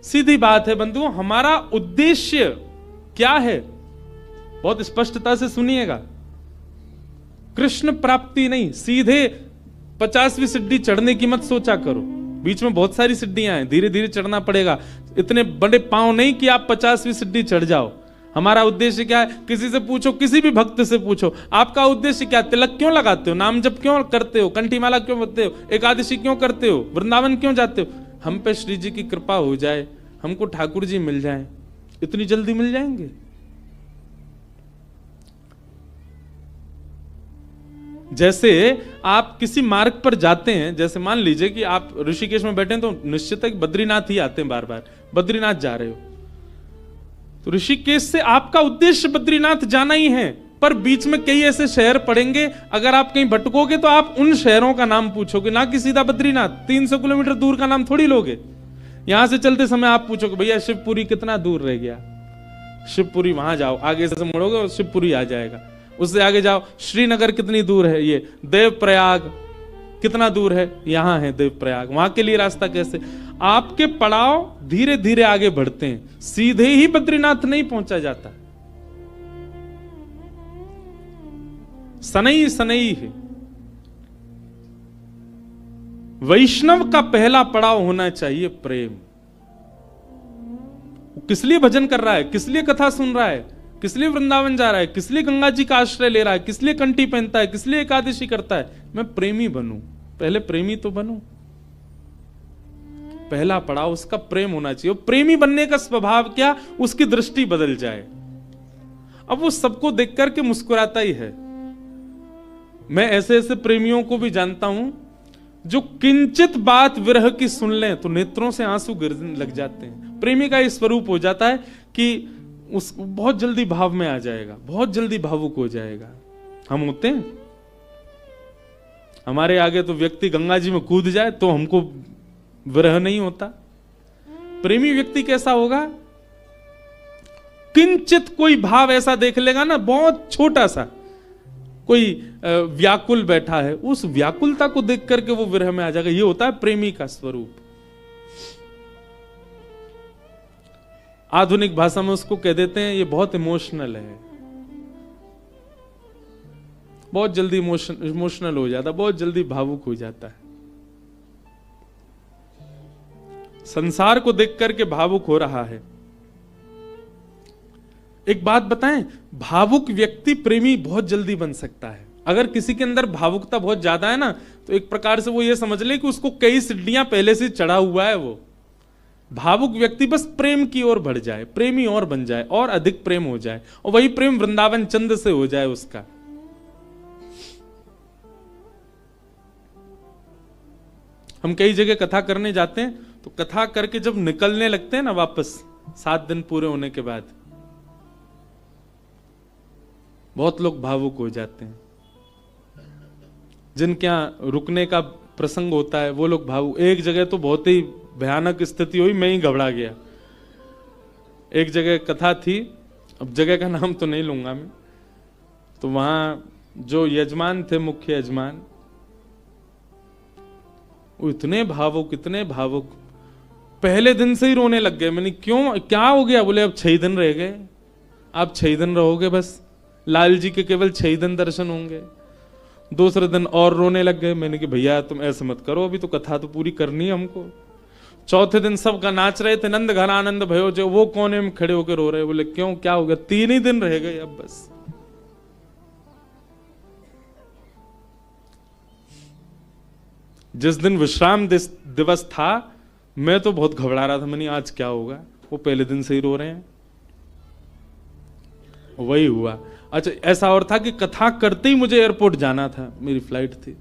सीधी बात है बंधुओं, हमारा उद्देश्य क्या है? बहुत स्पष्टता से सुनिएगा। कृष्ण प्राप्ति नहीं, सीधे 50वीं सीढ़ी चढ़ने की मत सोचा करो। बीच में बहुत सारी सीढ़ियां हैं, धीरे धीरे चढ़ना पड़ेगा। इतने बड़े पांव नहीं कि आप 50वीं सीढ़ी चढ़ जाओ। हमारा उद्देश्य क्या है? किसी से पूछो, किसी भी भक्त से पूछो, आपका उद्देश्य क्या? तिलक क्यों लगाते हो? नाम जप क्यों करते हो? कंठी माला क्यों करते हो? एकादशी क्यों करते हो? वृंदावन क्यों जाते हो? हम पे श्री जी की कृपा हो जाए, हमको ठाकुर जी मिल जाए। इतनी जल्दी मिल जाएंगे? जैसे आप किसी मार्ग पर जाते हैं, जैसे मान लीजिए कि आप ऋषिकेश में बैठे हैं, तो निश्चित है कि बद्रीनाथ ही आते हैं बार बार। बद्रीनाथ जा रहे हो तो ऋषिकेश से आपका उद्देश्य बद्रीनाथ जाना ही है, पर बीच में कई ऐसे शहर पड़ेंगे, अगर आप कहीं भटकोगे तो आप उन शहरों का नाम पूछोगे, ना कि सीधा बद्रीनाथ। 300 किलोमीटर दूर का नाम थोड़ी लोगे। यहां से चलते समय आप पूछोगे, भैया शिवपुरी कितना दूर रह गया? शिवपुरी वहां जाओ, आगे से मुड़ोगे और शिवपुरी आ जाएगा। उससे आगे जाओ, श्रीनगर कितनी दूर है? ये देवप्रयाग कितना दूर है? यहां है देवप्रयाग। वहां के लिए रास्ता कैसे? आपके पड़ाव धीरे धीरे आगे बढ़ते हैं, सीधे ही बद्रीनाथ नहीं पहुंचा जाता। सनई सनई है। वैष्णव का पहला पड़ाव होना चाहिए प्रेम। किस लिए भजन कर रहा है? किस लिए कथा सुन रहा है? किस लिए वृंदावन जा रहा है? किस लिए गंगा जी का आश्रय ले रहा है? किस लिए कंठी पहनता है? किस लिए एकादशी करता है? मैं प्रेमी बनूं। पहले प्रेमी तो बनूं। पहला पड़ाव उसका प्रेम होना चाहिए। प्रेमी बनने का स्वभाव क्या? उसकी दृष्टि बदल जाए। अब वो सबको देख करके मुस्कुराता ही है। मैं ऐसे ऐसे प्रेमियों को भी जानता हूं जो किंचित बात विरह की सुन लें तो नेत्रों से आंसू गिरने लग जाते हैं। प्रेमी का ये स्वरूप हो जाता है कि उस बहुत जल्दी भाव में आ जाएगा, बहुत जल्दी भावुक हो जाएगा। हम होते हैं, हमारे आगे तो व्यक्ति गंगा जी में कूद जाए तो हमको विरह नहीं होता। प्रेमी व्यक्ति कैसा होगा? किंचित कोई भाव ऐसा देख लेगा ना, बहुत छोटा सा, कोई व्याकुल बैठा है, उस व्याकुलता को देख करके वो विरह में आ जाएगा। ये होता है प्रेमी का स्वरूप। आधुनिक भाषा में उसको कह देते हैं ये बहुत इमोशनल है, बहुत जल्दी इमोशनल हो जाता, बहुत जल्दी भावुक हो जाता है। संसार को देख करके भावुक हो रहा है। एक बात बताएं, भावुक व्यक्ति प्रेमी बहुत जल्दी बन सकता है। अगर किसी के अंदर भावुकता बहुत ज्यादा है ना, तो एक प्रकार से वो ये समझ ले कि उसको कई सीढ़ियां पहले से चढ़ा हुआ है। वो भावुक व्यक्ति बस प्रेम की ओर बढ़ जाए, प्रेमी और बन जाए, और अधिक प्रेम हो जाए, और वही प्रेम वृंदावन चंद से हो जाए उसका। हम कई जगह कथा करने जाते हैं, तो कथा करके जब निकलने लगते हैं ना वापस, 7 दिन पूरे होने के बाद, बहुत लोग भावुक हो जाते हैं। जिनके यहां रुकने का प्रसंग होता है वो लोग भावुक। एक जगह तो बहुत ही भयानक स्थिति हुई, मैं ही घबरा गया। एक जगह कथा थी, अब जगह का नाम तो नहीं लूंगा मैं, तो वहां जो यजमान थे, मुख्य यजमान, वो इतने भावुक, इतने भावुक, पहले दिन से ही रोने लग गए। मैंने क्यों, क्या हो गया? बोले अब 6 दिन रह गए, आप 6 दिन रहोगे बस, लाल जी के केवल 6 दिन दर्शन होंगे। दूसरे दिन और रोने लग गए। मैंने कि भैया तुम ऐसे मत करो, अभी तो कथा तो पूरी करनी है हमको। चौथे दिन सब का नाच रहे थे, नंद घन आनंद भयो, जो वो कोने में खड़े होकर रो रहे। बोले क्यों, क्या हो गया? 3 ही दिन रह गए अब बस। जिस दिन विश्राम दिवस था, मैं तो बहुत घबरा रहा था। मैंने आज क्या होगा, वो पहले दिन से ही रो रहे हैं। वही हुआ। अच्छा, ऐसा और था कि कथा करते ही मुझे एयरपोर्ट जाना था, मेरी फ्लाइट थी।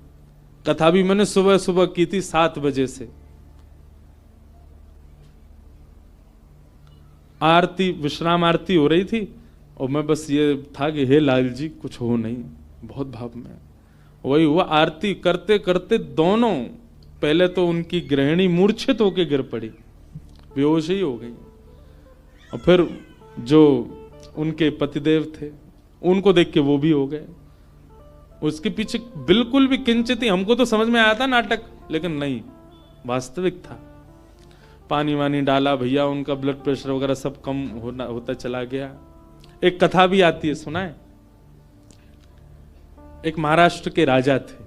कथा भी मैंने सुबह सुबह की थी 7 बजे से। आरती, विश्राम आरती हो रही थी, और मैं बस ये था कि हे लाल जी कुछ हो नहीं, बहुत भाव में। वही हुआ, आरती करते करते दोनों, पहले तो उनकी गृहिणी मूर्छित होकर गिर पड़ी, बेहोश ही हो गई, और फिर जो उनके पतिदेव थे उनको देख के वो भी हो गए। उसके पीछे बिल्कुल भी किंचित ही, हमको तो समझ में आया था नाटक, लेकिन नहीं, वास्तविक था। पानी वानी डाला भैया, उनका ब्लड प्रेशर वगैरह सब कम होता चला गया। एक कथा भी आती है, सुना है? एक महाराष्ट्र के राजा थे।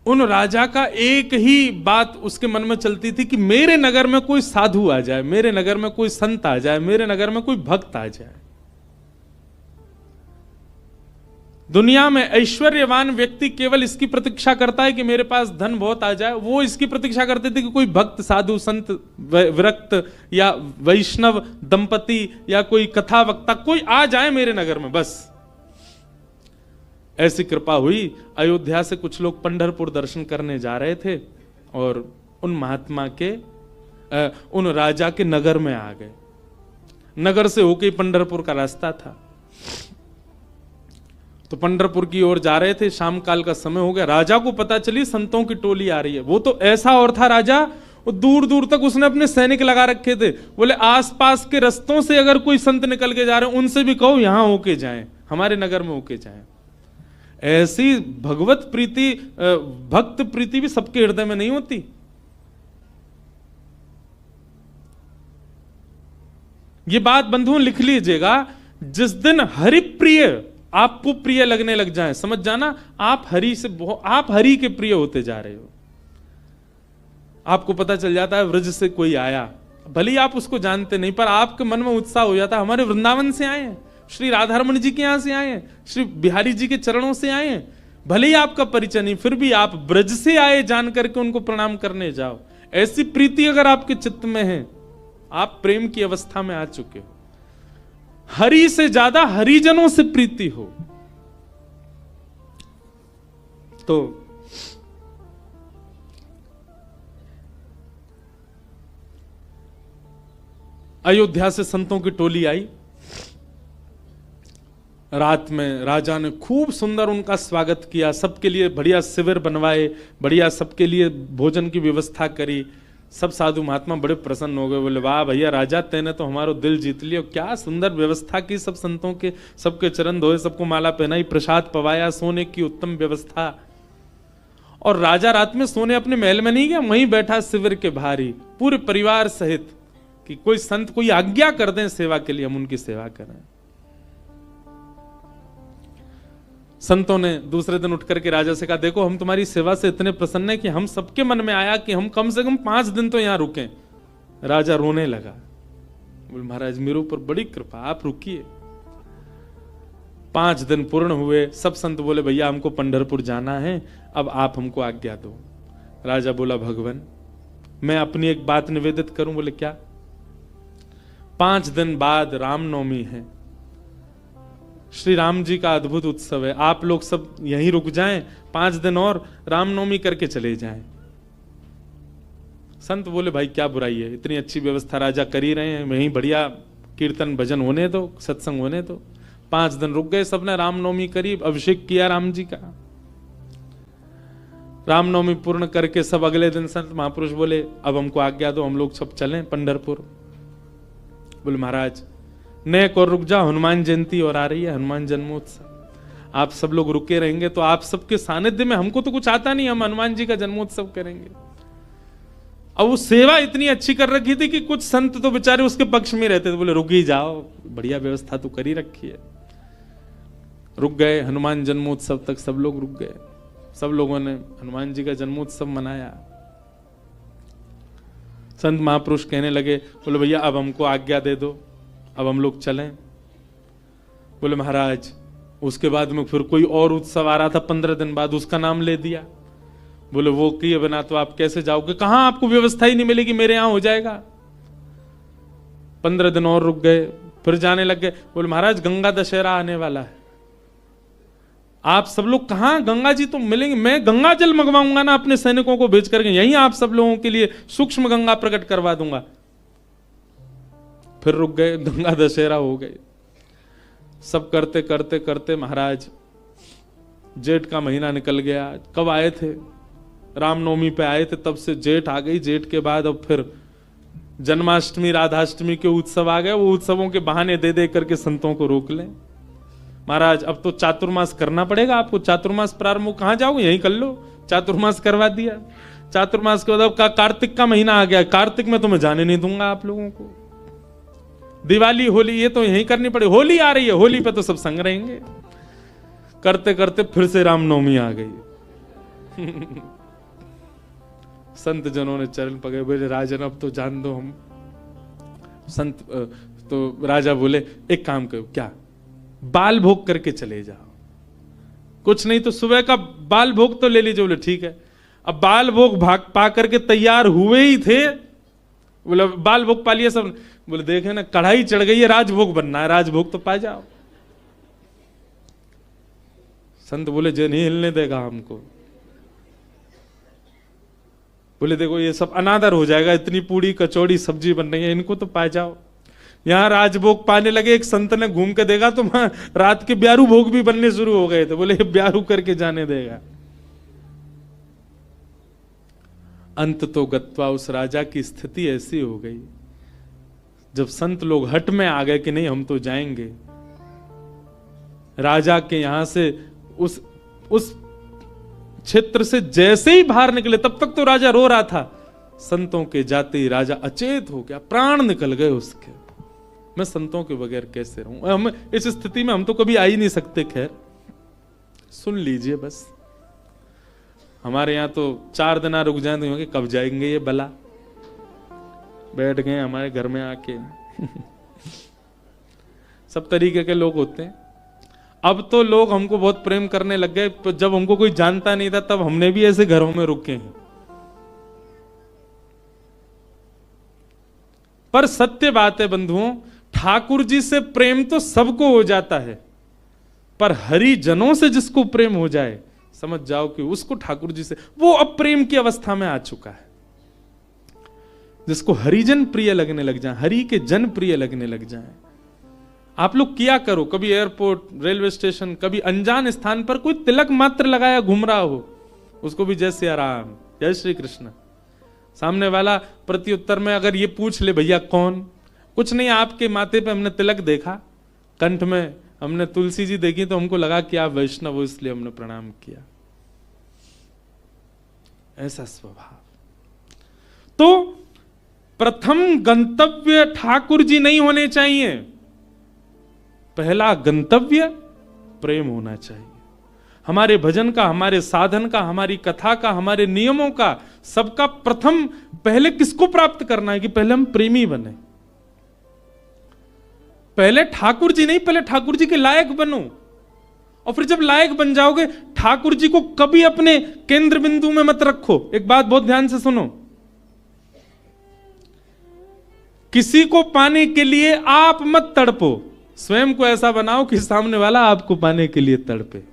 उन राजा का एक ही बात उसके मन में चलती थी कि मेरे नगर में कोई साधु आ जाए, मेरे नगर में कोई संत आ जाए, मेरे नगर में कोई भक्त आ जाए। दुनिया में ऐश्वर्यवान व्यक्ति केवल इसकी प्रतीक्षा करता है कि मेरे पास धन बहुत आ जाए। वो इसकी प्रतीक्षा करते थे कि कोई भक्त, साधु, संत, विरक्त या वैष्णव दंपति या कोई कथा वक्ता कोई आ जाए मेरे नगर में, बस। ऐसी कृपा हुई, अयोध्या से कुछ लोग पंढरपुर दर्शन करने जा रहे थे और उन महात्मा के उन राजा के नगर में आ गए। नगर से होके पंढरपुर का रास्ता था, तो पंढरपुर की ओर जा रहे थे। शाम काल का समय हो गया। राजा को पता चली संतों की टोली आ रही है। वो तो ऐसा और था राजा, वो दूर दूर तक उसने अपने सैनिक लगा रखे थे। बोले आसपास के रस्तों से अगर कोई संत निकल के जा रहे हैं उनसे भी कहो यहां होके जाएं, हमारे नगर में होके जाएं। ऐसी भगवत प्रीति, भक्त प्रीति भी सबके हृदय में नहीं होती। ये बात बंधुओं लिख लीजिएगा, जिस दिन हरि प्रिय आपको प्रिय लगने लग जाए, समझ जाना आप हरि से, आप हरि के प्रिय होते जा रहे हो। आपको पता चल जाता है व्रज से कोई आया, भले ही आप उसको जानते नहीं, पर आपके मन में उत्साह हो जाता है हमारे वृंदावन से आए हैं, श्री राधारमण जी के यहां से आए हैं, श्री बिहारी जी के चरणों से आए हैं। भले ही आपका परिचय नहीं, फिर भी आप ब्रज से आए जान करके उनको प्रणाम करने जाओ। ऐसी प्रीति अगर आपके चित्त में है, आप प्रेम की अवस्था में आ चुके हो। हरि से ज्यादा हरिजनों से प्रीति हो तो अयोध्या से संतों की टोली आई। रात में राजा ने खूब सुंदर उनका स्वागत किया, सबके लिए बढ़िया शिविर बनवाए, बढ़िया सबके लिए भोजन की व्यवस्था करी। सब साधु महात्मा बड़े प्रसन्न हो गए, बोले वाह भैया राजा, तेने तो हमारा दिल जीत लिया, क्या सुंदर व्यवस्था की, सब संतों के, सबके चरण धोए, सबको माला पहनाई, प्रसाद पवाया, सोने की उत्तम व्यवस्था। और राजा रात में सोने अपने महल में नहीं गया, वहीं बैठा शिविर के बाहर ही पूरे परिवार सहित, कि कोई संत कोई आज्ञा कर दें सेवा के लिए, हम उनकी सेवा करें। संतों ने दूसरे दिन उठ करके राजा से कहा, देखो हम तुम्हारी सेवा से इतने प्रसन्न हैं कि हम सबके मन में आया कि हम कम से कम 5 दिन तो यहां रुकें। राजा रोने लगा, बोले महाराज मेरे ऊपर बड़ी कृपा, आप रुकिए। 5 दिन पूर्ण हुए। सब संत बोले भैया हमको पंढरपुर जाना है, अब आप हमको आज्ञा दो। राजा बोला भगवान मैं अपनी एक बात निवेदित करूं। बोले क्या? 5 दिन बाद रामनवमी है, श्री राम जी का अद्भुत उत्सव है, आप लोग सब यहीं रुक जाएं, 5 दिन और रामनवमी करके चले जाएं। संत बोले भाई क्या बुराई है, इतनी अच्छी व्यवस्था राजा कर ही रहे हैं, वहीं बढ़िया कीर्तन भजन होने दो, सत्संग होने दो। 5 दिन रुक गए, सबने रामनवमी करी, अभिषेक किया राम जी का। रामनवमी पूर्ण करके सब अगले दिन संत महापुरुष बोले अब हमको आज्ञा दो, हम लोग सब चलें पंढरपुर। बोले महाराज नेक और रुक जाओ, हनुमान जयंती और आ रही है, हनुमान जन्मोत्सव, आप सब लोग रुके रहेंगे तो आप सबके सानिध्य में, हमको तो कुछ आता नहीं, हम हनुमान जी का जन्मोत्सव करेंगे। अब वो सेवा इतनी अच्छी कर रखी थी कि कुछ संत तो बेचारे उसके पक्ष में रहते थे, बोले रुक ही जाओ, बढ़िया व्यवस्था तो करी रखी है। रुक गए, हनुमान जन्मोत्सव तक सब लोग रुक गए, सब लोगों ने हनुमान जी का जन्मोत्सव मनाया। संत महापुरुष कहने लगे, बोले भैया अब हमको आज्ञा दे दो, अब हम लोग चलें। बोले महाराज उसके बाद में फिर कोई और उत्सव आ रहा था 15 दिन बाद, उसका नाम ले दिया। बोले वो किए बिना तो आप कैसे जाओगे, कहां आपको व्यवस्था ही नहीं मिलेगी, मेरे यहां हो जाएगा। 15 दिन और रुक गए, फिर जाने लग गए। बोले महाराज गंगा दशहरा आने वाला है, आप सब लोग कहां, गंगा जी तो मिलेंगे, मैं गंगा जल मंगवाऊंगा ना अपने सैनिकों को भेज करके, यहीं आप सब लोगों के लिए सूक्ष्म गंगा प्रकट करवा दूंगा। फिर रुक गए, गंगा दशहरा हो गए। सब करते करते करते महाराज जेठ का महीना निकल गया। कब आए थे? रामनवमी पे आए थे, तब से जेठ आ गई। जेठ के बाद अब फिर जन्माष्टमी राधाष्टमी के उत्सव आ गए। वो उत्सवों के बहाने दे दे करके संतों को रोक लें। महाराज अब तो चातुर्मास करना पड़ेगा आपको, चातुर्मास प्रारंभ, कहां जाओगे, यहीं कर लो। चातुर्मास करवा दिया। चातुर्मास के बाद कार्तिक का महीना आ गया, कार्तिक में तो मैं जाने नहीं दूंगा आप लोगों को। दिवाली होली ये तो यहीं करनी पड़े, होली आ रही है, होली पे तो सब संग रहेंगे। करते करते फिर से रामनवमी आ गई। संत जनों ने चरण पकड़े, बोले राजन अब तो जान दो हम। संत तो राजा बोले एक काम करो, क्या बाल भोग करके चले जाओ, कुछ नहीं तो सुबह का बाल भोग तो ले लीजिए। बोले ठीक है। अब बाल भोग भाग पा करके तैयार हुए ही थे, बोले बाल भोग पा लिया सब। बोले देखे ना कढ़ाई चढ़ गई है, राजभोग बनना है, राजभोग तो पा जाओ। संत बोले जे नहीं हिलने देगा हमको। बोले देखो ये सब अनादर हो जाएगा, इतनी पूड़ी कचौड़ी सब्जी बन रही है, इनको तो पा जाओ। यहां राजभोग पाने लगे, एक संत ने घूम के देखा तो वहां रात के ब्यारू भोग भी बनने शुरू हो गए थे। बोले ब्यारू करके जाने देगा। अंत तो गत्वा उस राजा की स्थिति ऐसी हो गई, जब संत लोग हट में आ गए कि नहीं हम तो जाएंगे, राजा के यहां से उस क्षेत्र से जैसे ही बाहर निकले, तब तक तो राजा रो रहा था, संतों के जाते ही राजा अचेत हो गया, प्राण निकल गए उसके। मैं संतों के बगैर कैसे रहूं? हम इस स्थिति में हम तो कभी आ ही नहीं सकते। खैर सुन लीजिए, बस हमारे यहां तो 4 दिन रुक जाए तो कब जाएंगे ये बला, बैठ गए हमारे घर में आके। सब तरीके के लोग होते हैं। अब तो लोग हमको बहुत प्रेम करने लग गए, जब हमको कोई जानता नहीं था तब हमने भी ऐसे घरों में रुके हैं। पर सत्य बात है बंधुओं, ठाकुर जी से प्रेम तो सबको हो जाता है, पर हरिजनों से जिसको प्रेम हो जाए, समझ जाओ कि उसको ठाकुर जी से, वो अब प्रेम की अवस्था में आ चुका है। जिसको हरिजन प्रिय लगने लग जाए, हरि के जन प्रिय लगने लग जाए। आप लोग किया करो, कभी एयरपोर्ट, रेलवे स्टेशन, कभी अनजान स्थान पर कोई तिलक मात्र लगाया घूम रहा हो, उसको भी जय सिया राम, जय श्री कृष्ण। सामने वाला प्रत्युत्तर में अगर ये पूछ ले भैया कौन, कुछ नहीं आपके माथे पे हमने तिलक देखा, कंठ में हमने तुलसी जी देखी तो हमको लगा कि आप वैष्णव हो इसलिए हमने प्रणाम किया। ऐसा स्वभाव। तो प्रथम गंतव्य ठाकुर जी नहीं होने चाहिए, पहला गंतव्य प्रेम होना चाहिए। हमारे भजन का, हमारे साधन का, हमारी कथा का, हमारे नियमों का, सबका प्रथम पहले किसको प्राप्त करना है कि पहले हम प्रेमी बने। पहले ठाकुर जी नहीं, पहले ठाकुर जी के लायक बनो, और फिर जब लायक बन जाओगे, ठाकुर जी को कभी अपने केंद्र बिंदु में मत रखो। एक बात बहुत ध्यान से सुनो, किसी को पाने के लिए आप मत तड़पो, स्वयं को ऐसा बनाओ कि सामने वाला आपको पाने के लिए तड़पे,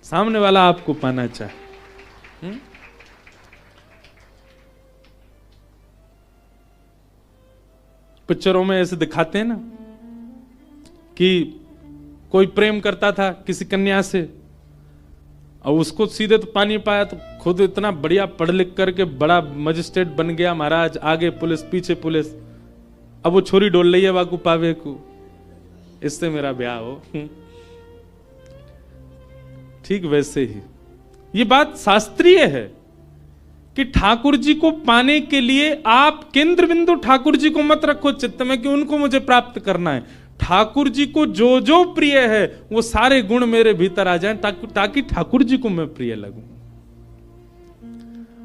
सामने वाला आपको पाना चाहे। पिक्चरों में ऐसे दिखाते हैं ना कि कोई प्रेम करता था किसी कन्या से और उसको सीधे तो पानी पाया, तो खुद इतना बढ़िया पढ़ लिख करके बड़ा मजिस्ट्रेट बन गया महाराज, आगे पुलिस पीछे पुलिस, अब वो छोरी डोल रही है वाकू पावे को, इससे मेरा ब्याह हो। ठीक वैसे ही ये बात शास्त्रीय है कि ठाकुर जी को पाने के लिए आप केंद्र बिंदु ठाकुर जी को मत रखो चित्त में कि उनको मुझे प्राप्त करना है। ठाकुर जी को जो जो प्रिय है वो सारे गुण मेरे भीतर आ जाएं ताकि ठाकुर जी को मैं प्रिय लगूं।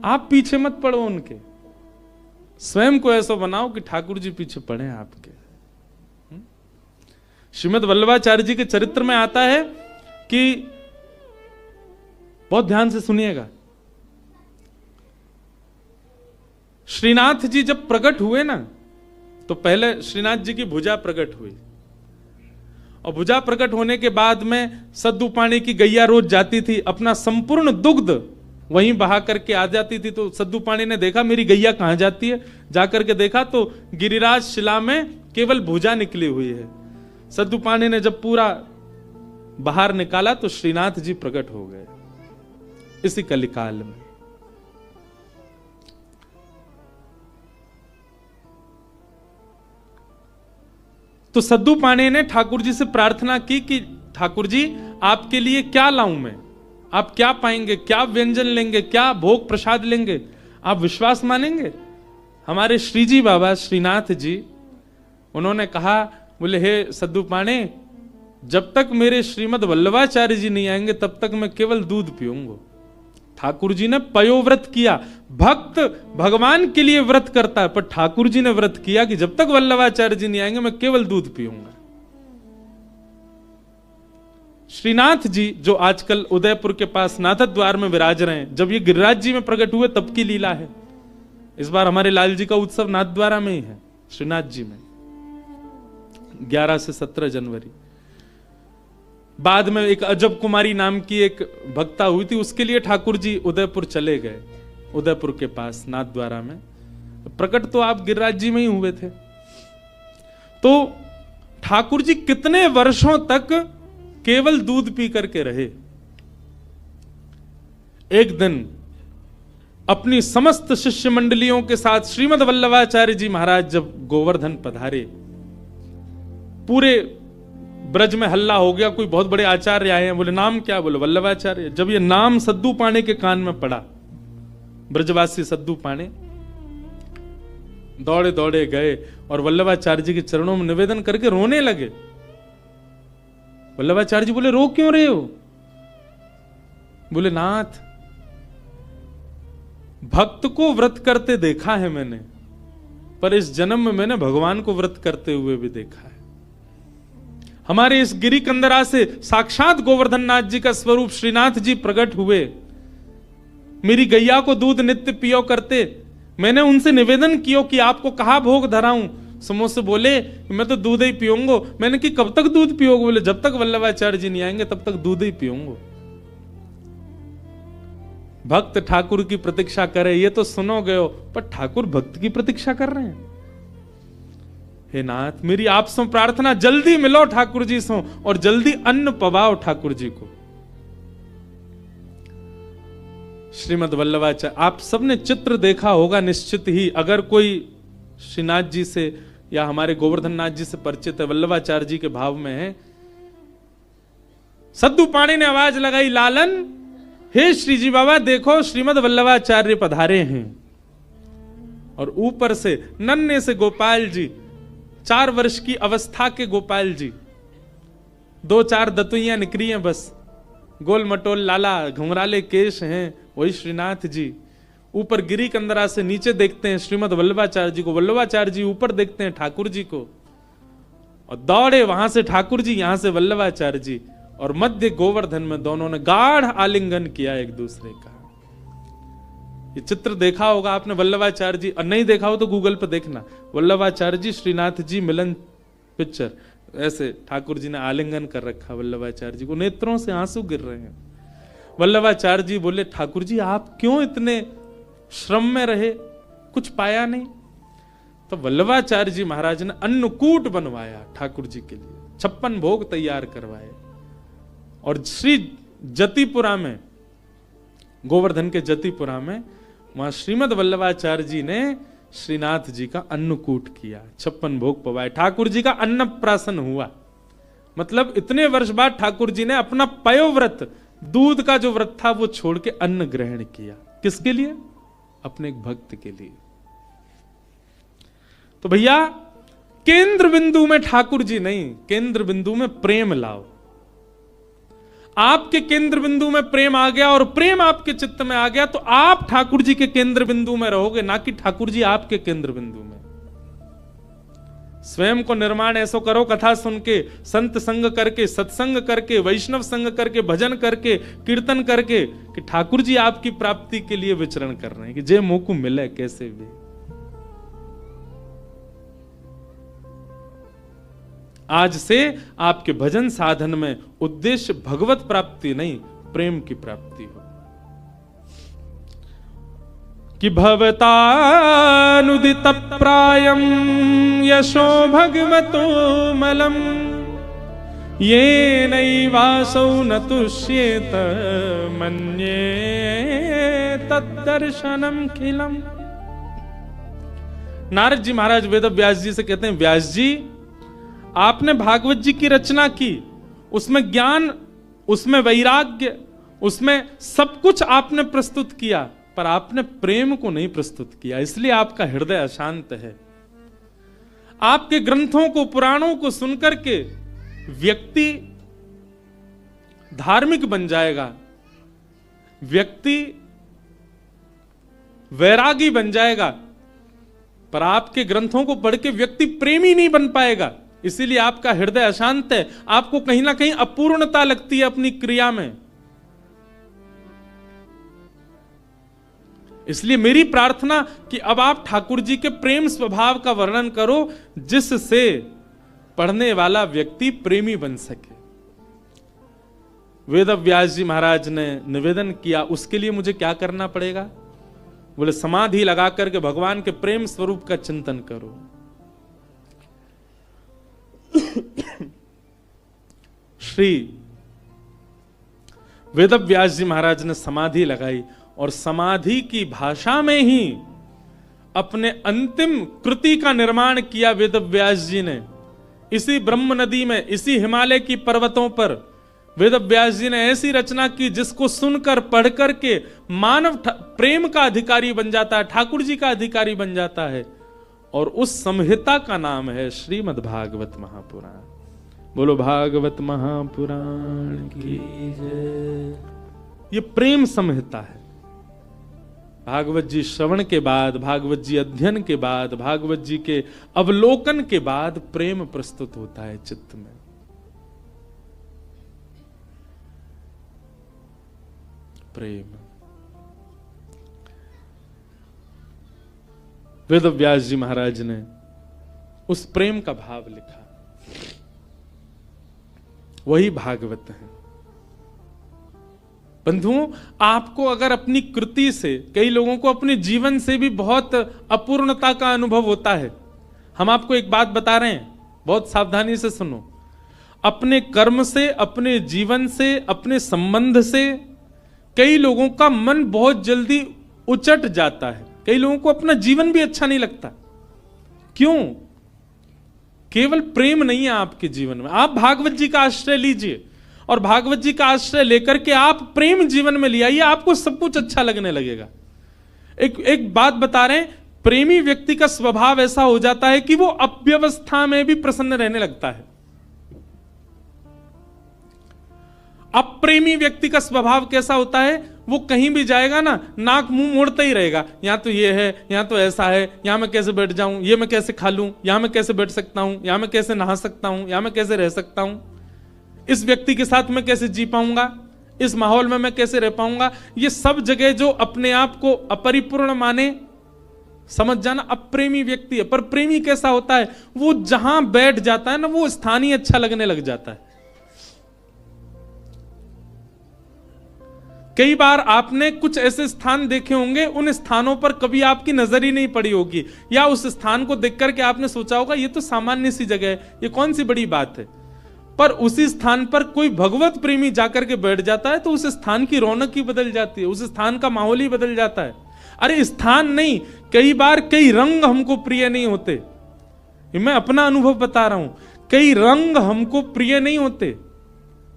आप पीछे मत पड़ो उनके, स्वयं को ऐसा बनाओ कि ठाकुर जी पीछे पड़े आपके। श्रीमद् वल्लभाचार्य जी के चरित्र में आता है कि, बहुत ध्यान से सुनिएगा, श्रीनाथ जी जब प्रकट हुए ना, तो पहले श्रीनाथ जी की भुजा प्रकट हुई, और भुजा प्रकट होने के बाद में सद्दू पानी की गैया रोज जाती थी, अपना संपूर्ण दुग्ध वहीं बहा करके आ जाती थी। तो सद्दू पानी ने देखा मेरी गैया कहां जाती है, जाकर के देखा तो गिरिराज शिला में केवल भुजा निकली हुई है। सद्दू पानी ने जब पूरा बाहर निकाला तो श्रीनाथ जी प्रकट हो गए इसी कलिकाल में। तो सद्दू पानी ने ठाकुर जी से प्रार्थना की कि ठाकुर जी आपके लिए क्या लाऊं मैं, आप क्या पाएंगे, क्या व्यंजन लेंगे, क्या भोग प्रसाद लेंगे, आप विश्वास मानेंगे? हमारे श्रीजी बाबा श्रीनाथ जी, उन्होंने कहा, बोले हे सद्दू पाणे, जब तक मेरे श्रीमद वल्लभाचार्य जी नहीं आएंगे तब तक मैं केवल दूध पीऊंगा। ठाकुर जी ने पयोव्रत किया। भक्त भगवान के लिए व्रत करता है, पर ठाकुर जी ने व्रत किया कि जब तक वल्लभाचार्य जी नहीं आएंगे मैं केवल दूध पीऊंगा। श्रीनाथ जी जो आजकल उदयपुर के पास नाथद्वार में विराज रहे हैं, जब ये गिरिराज जी में प्रकट हुए तब की लीला है। इस बार हमारे लाल जी का उत्सव नाथद्वारा में ही है, श्रीनाथ जी में, 11 से 17 जनवरी। बाद में एक अजब कुमारी नाम की एक भक्ता हुई थी, उसके लिए ठाकुर जी उदयपुर चले गए, उदयपुर के पास नाथद्वारा में। प्रकट तो आप गिरिराज जी में ही हुए थे। तो ठाकुर जी कितने वर्षों तक केवल दूध पी करके रहे। एक दिन अपनी समस्त शिष्य मंडलियों के साथ श्रीमद वल्लभाचार्य जी महाराज जब गोवर्धन पधारे, पूरे ब्रज में हल्ला हो गया, कोई बहुत बड़े आचार्य आए हैं, बोले नाम क्या, बोले वल्लभाचार्य। जब ये नाम सद्दू पाणे के कान में पड़ा, ब्रजवासी सद्दू पाणे दौड़े दौड़े गए और वल्लभाचार्य जी के चरणों में निवेदन करके रोने लगे। वल्लभाचार्य जी बोले रो क्यों रहे हो? बोले नाथ, भक्त को व्रत करते देखा है मैंने, पर इस जन्म में मैंने भगवान को व्रत करते हुए भी देखा है। हमारे इस गिरी कंदरा से साक्षात गोवर्धन नाथ जी का स्वरूप श्रीनाथ जी प्रकट हुए। मेरी गैया को दूध नित्य पियो करते, मैंने उनसे निवेदन किया कि आपको कहा भोग धराऊं। समोसे बोले मैं तो दूध ही पीऊंगा। मैंने कि कब तक दूध पियोगे? बोले जब तक वल्लभाचार्य जी नहीं आएंगे तब तक दूध ही पीऊंगा। भक्त ठाकुर की प्रतीक्षा करे, ये तो सुनोगे हो, पर ठाकुर भक्त की प्रतीक्षा कर रहे हैं। हे नाथ, मेरी आपसे प्रार्थना, जल्दी मिलो ठाकुर जी से और जल्दी अन्न पवाओ ठाकुर जी को। श्रीमद वल्लभाचार्य, आप सबने चित्र देखा होगा निश्चित ही, अगर कोई श्रीनाथ जी से या हमारे गोवर्धन नाथ जी से परिचित है, वल्लभाचार्य जी के भाव में है। सद्दू पाणे ने आवाज लगाई, लालन, हे श्रीजी बाबा देखो श्रीमद वल्लभाचार्य पधारे हैं। और ऊपर से नन्हे से गोपाल जी, 4 वर्ष की अवस्था के गोपाल जी, 2-4 दतुइयां निकली हैं बस, गोल मटोल लाला, घुंघराले केश हैं, वही श्रीनाथ जी। ऊपर गिरी कंदरा से नीचे देखते हैं श्रीमद वल्लभाचार्य जी को, वल्लभाचार्य जी ऊपर देखते हैं ठाकुर जी को, और दौड़े वहां से ठाकुर जी, यहां से वल्लभाचार्य जी, और मध्य गोवर्धन में दोनों ने गाढ़ आलिंगन किया एक दूसरे का। ये चित्र देखा होगा आपने वल्लभाचार्य जी, और नहीं देखा हो तो गूगल पे देखना, वल्लभाचार्य जी श्रीनाथ जी मिलन पिक्चर, ऐसे ठाकुर जी ने आलिंगन कर रखा वल्लभाचार्य जी को, नेत्रों से आंसू गिर रहे हैं। वल्लभाचार्य जी बोले ठाकुर जी आप क्यों इतने श्रम में रहे, कुछ पाया नहीं? तो वल्लभाचार्य जी महाराज ने अन्नकूट बनवाया ठाकुर जी के लिए, 56 भोग तैयार करवाए, और श्री जतिपुरा में, गोवर्धन के जतिपुरा में, वहां श्रीमद वल्लभाचार्य जी ने श्रीनाथ जी का अन्नकूट किया, 56 भोग पवाए, ठाकुर जी का अन्नप्राशन हुआ। मतलब इतने वर्ष बाद ठाकुर जी ने अपना पयोव्रत, दूध का जो व्रत था वो छोड़ के अन्न ग्रहण किया। किसके लिए? अपने एक भक्त के लिए। तो भैया केंद्र बिंदु में ठाकुर जी नहीं, केंद्र बिंदु में प्रेम लाओ। आपके केंद्र बिंदु में प्रेम आ गया और प्रेम आपके चित्त में आ गया तो आप ठाकुर जी के केंद्र बिंदु में रहोगे, ना कि ठाकुर जी आपके केंद्र बिंदु में। स्वयं को निर्माण ऐसो करो, कथा सुन के, संत संग करके, सत्संग करके, वैष्णव संग करके, भजन करके, कीर्तन करके, कि ठाकुर जी आपकी प्राप्ति के लिए विचरण कर रहे हैं, कि जे मोह को मिले कैसे भी। आज से आपके भजन साधन में उद्देश्य भगवत प्राप्ति नहीं, प्रेम की प्राप्ति हो। कि भवतानुदित प्रायम यशो भगवतो मलम ये नैवासौ न तुष्येत मन्ये तद्दर्शनम खिलम। नारद जी महाराज वेद व्यास जी से कहते हैं, व्यास जी आपने भागवत जी की रचना की, उसमें ज्ञान, उसमें वैराग्य, उसमें सब कुछ आपने प्रस्तुत किया, पर आपने प्रेम को नहीं प्रस्तुत किया, इसलिए आपका हृदय अशांत है। आपके ग्रंथों को, पुराणों को सुनकर के व्यक्ति धार्मिक बन जाएगा, व्यक्ति वैरागी बन जाएगा, पर आपके ग्रंथों को पढ़ के व्यक्ति प्रेमी नहीं बन पाएगा। इसीलिए आपका हृदय अशांत है, आपको कहीं ना कहीं अपूर्णता लगती है अपनी क्रिया में। इसलिए मेरी प्रार्थना कि अब आप ठाकुर जी के प्रेम स्वभाव का वर्णन करो, जिससे पढ़ने वाला व्यक्ति प्रेमी बन सके। वेद व्यास जी महाराज ने निवेदन किया, उसके लिए मुझे क्या करना पड़ेगा? बोले समाधि लगा करके भगवान के प्रेम स्वरूप का चिंतन करो। श्री वेद व्यास जी महाराज ने समाधि लगाई और समाधि की भाषा में ही अपने अंतिम कृति का निर्माण किया वेद व्यास जी ने। इसी ब्रह्म नदी में, इसी हिमालय की पर्वतों पर वेद व्यास जी ने ऐसी रचना की जिसको सुनकर पढ़कर के मानव प्रेम का अधिकारी बन जाता है, ठाकुर जी का अधिकारी बन जाता है। और उस संहिता का नाम है श्रीमद् भागवत महापुराण। बोलो भागवत महापुराण की जय। ये प्रेम संहिता है। भागवत जी श्रवण के बाद, भागवत जी अध्ययन के बाद, भागवत जी के अवलोकन के बाद प्रेम प्रस्तुत होता है चित्त में। प्रेम। वेद व्यास जी महाराज ने उस प्रेम का भाव लिखा, वही भागवत है। बंधुओं, आपको अगर अपनी कृति से, कई लोगों को अपने जीवन से भी बहुत अपूर्णता का अनुभव होता है। हम आपको एक बात बता रहे हैं, बहुत सावधानी से सुनो। अपने कर्म से, अपने जीवन से, अपने संबंध से कई लोगों का मन बहुत जल्दी उचट जाता है। कई लोगों को अपना जीवन भी अच्छा नहीं लगता। क्यों? केवल प्रेम नहीं है आपके जीवन में। आप भागवत जी का आश्रय लीजिए और भागवत जी का आश्रय लेकर के आप प्रेम जीवन में ले आइए, आपको सब कुछ अच्छा लगने लगेगा। एक बात बता रहे हैं, प्रेमी व्यक्ति का स्वभाव ऐसा हो जाता है कि वो अव्यवस्था में भी प्रसन्न रहने लगता है। अप्रेमी व्यक्ति का स्वभाव कैसा होता है? वो कहीं भी जाएगा ना, नाक मुंह मोड़ता ही रहेगा। यहां तो ये है, यहां तो ऐसा है, यहां मैं कैसे बैठ जाऊं, ये मैं कैसे खा लूं, यहां मैं कैसे बैठ सकता हूं, यहां मैं कैसे नहा सकता हूं, यहां मैं कैसे रह सकता हूं, इस व्यक्ति के साथ मैं कैसे जी पाऊंगा, इस माहौल में मैं कैसे रह पाऊंगा। ये सब जगह जो अपने आप को अपरिपूर्ण माने, समझ जाना अप्रेमी व्यक्ति है। पर प्रेमी कैसा होता है? वो जहां बैठ जाता है ना, वो स्थान ही अच्छा लगने लग जाता है। कई बार आपने कुछ ऐसे स्थान देखे होंगे, उन स्थानों पर कभी आपकी नजर ही नहीं पड़ी होगी, या उस स्थान को देख करके आपने सोचा होगा ये तो सामान्य सी जगह है, ये कौन सी बड़ी बात है। पर उसी स्थान पर कोई भगवत प्रेमी जाकर के बैठ जाता है तो उस स्थान की रौनक ही बदल जाती है, उस स्थान का माहौल ही बदल जाता है। अरे स्थान नहीं, कई बार कई रंग हमको प्रिय नहीं होते। मैं अपना अनुभव बता रहा हूं, कई रंग हमको प्रिय नहीं होते,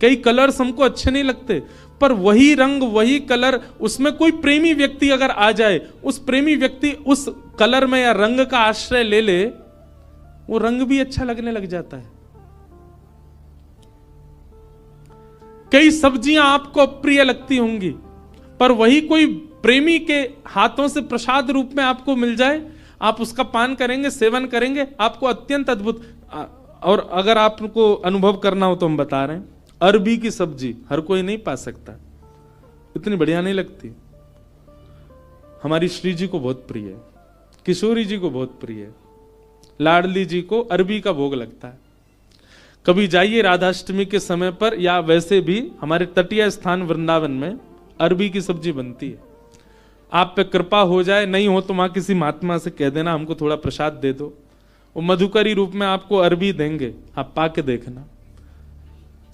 कई कलर्स हमको अच्छे नहीं लगते, पर वही रंग, वही कलर, उसमें कोई प्रेमी व्यक्ति अगर आ जाए, उस प्रेमी व्यक्ति उस कलर में या रंग का आश्रय ले ले, वो रंग भी अच्छा लगने लग जाता है। कई सब्जियां आपको अप्रिय लगती होंगी, पर वही कोई प्रेमी के हाथों से प्रसाद रूप में आपको मिल जाए, आप उसका पान करेंगे, सेवन करेंगे, आपको अत्यंत अद्भुत। और अगर आपको अनुभव करना हो तो हम बता रहे हैं, अरबी की सब्जी हर कोई नहीं पा सकता, इतनी बढ़िया नहीं लगती। हमारी श्री जी को बहुत प्रिय है, किशोरी जी को बहुत प्रिय है, लाडली जी को अरबी का भोग लगता है। कभी जाइए राधाष्टमी के समय पर, या वैसे भी हमारे तटीय स्थान वृंदावन में अरबी की सब्जी बनती है। आप पे कृपा हो जाए, नहीं हो तो वहां किसी महात्मा से कह देना हमको थोड़ा प्रसाद दे दो, वो मधुकरी रूप में आपको अरबी देंगे, आप पाके देखना।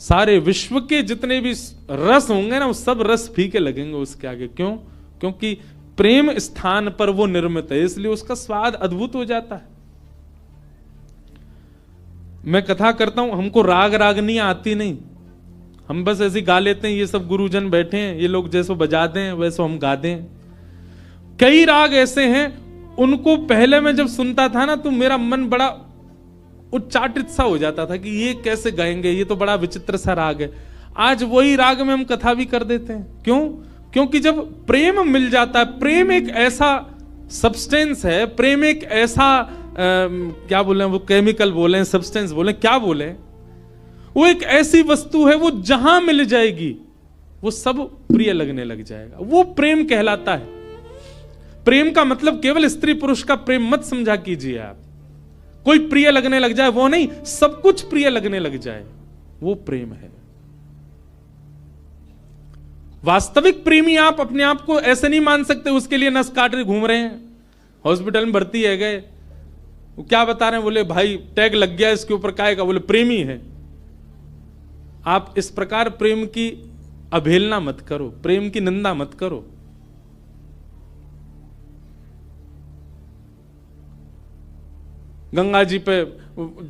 सारे विश्व के जितने भी रस होंगे ना, वो सब रस फीके लगेंगे उसके आगे। क्यों? क्योंकि प्रेम स्थान पर वो निर्मित है, इसलिए उसका स्वाद अद्भुत हो जाता है। मैं कथा करता हूं, हमको राग रागनी आती नहीं, हम बस ऐसे गा लेते हैं, ये सब गुरुजन बैठे हैं, ये लोग जैसो बजा दें वैसो हम गा दें। कई राग ऐसे हैं, उनको पहले मैं जब सुनता था ना तो मेरा मन बड़ा उच्चाटित सा हो जाता था कि ये कैसे गाएंगे, ये तो बड़ा विचित्र सा राग है। आज वही राग में हम कथा भी कर देते हैं। क्यों? क्योंकि जब प्रेम मिल जाता है, प्रेम एक ऐसा सब्सटेंस है, प्रेम एक ऐसा क्या बोले वो, केमिकल बोले, सब्सटेंस बोले, क्या बोले, वो एक ऐसी वस्तु है, वो जहां मिल जाएगी वो सब प्रिय लगने लग जाएगा। वो प्रेम कहलाता है। प्रेम का मतलब केवल स्त्री पुरुष का प्रेम मत समझा कीजिए आप। कोई प्रिय लगने लग जाए वो नहीं, सब कुछ प्रिय लगने लग जाए, वो प्रेम है। वास्तविक प्रेमी आप अपने आप को ऐसे नहीं मान सकते, उसके लिए नस काट रहे घूम रहे हैं, हॉस्पिटल में भर्ती है गए, वो क्या बता रहे हैं, बोले भाई टैग लग गया इसके ऊपर, काय का, बोले प्रेमी है। आप इस प्रकार प्रेम की अवहेलना मत करो, प्रेम की निंदा मत करो। गंगा जी पे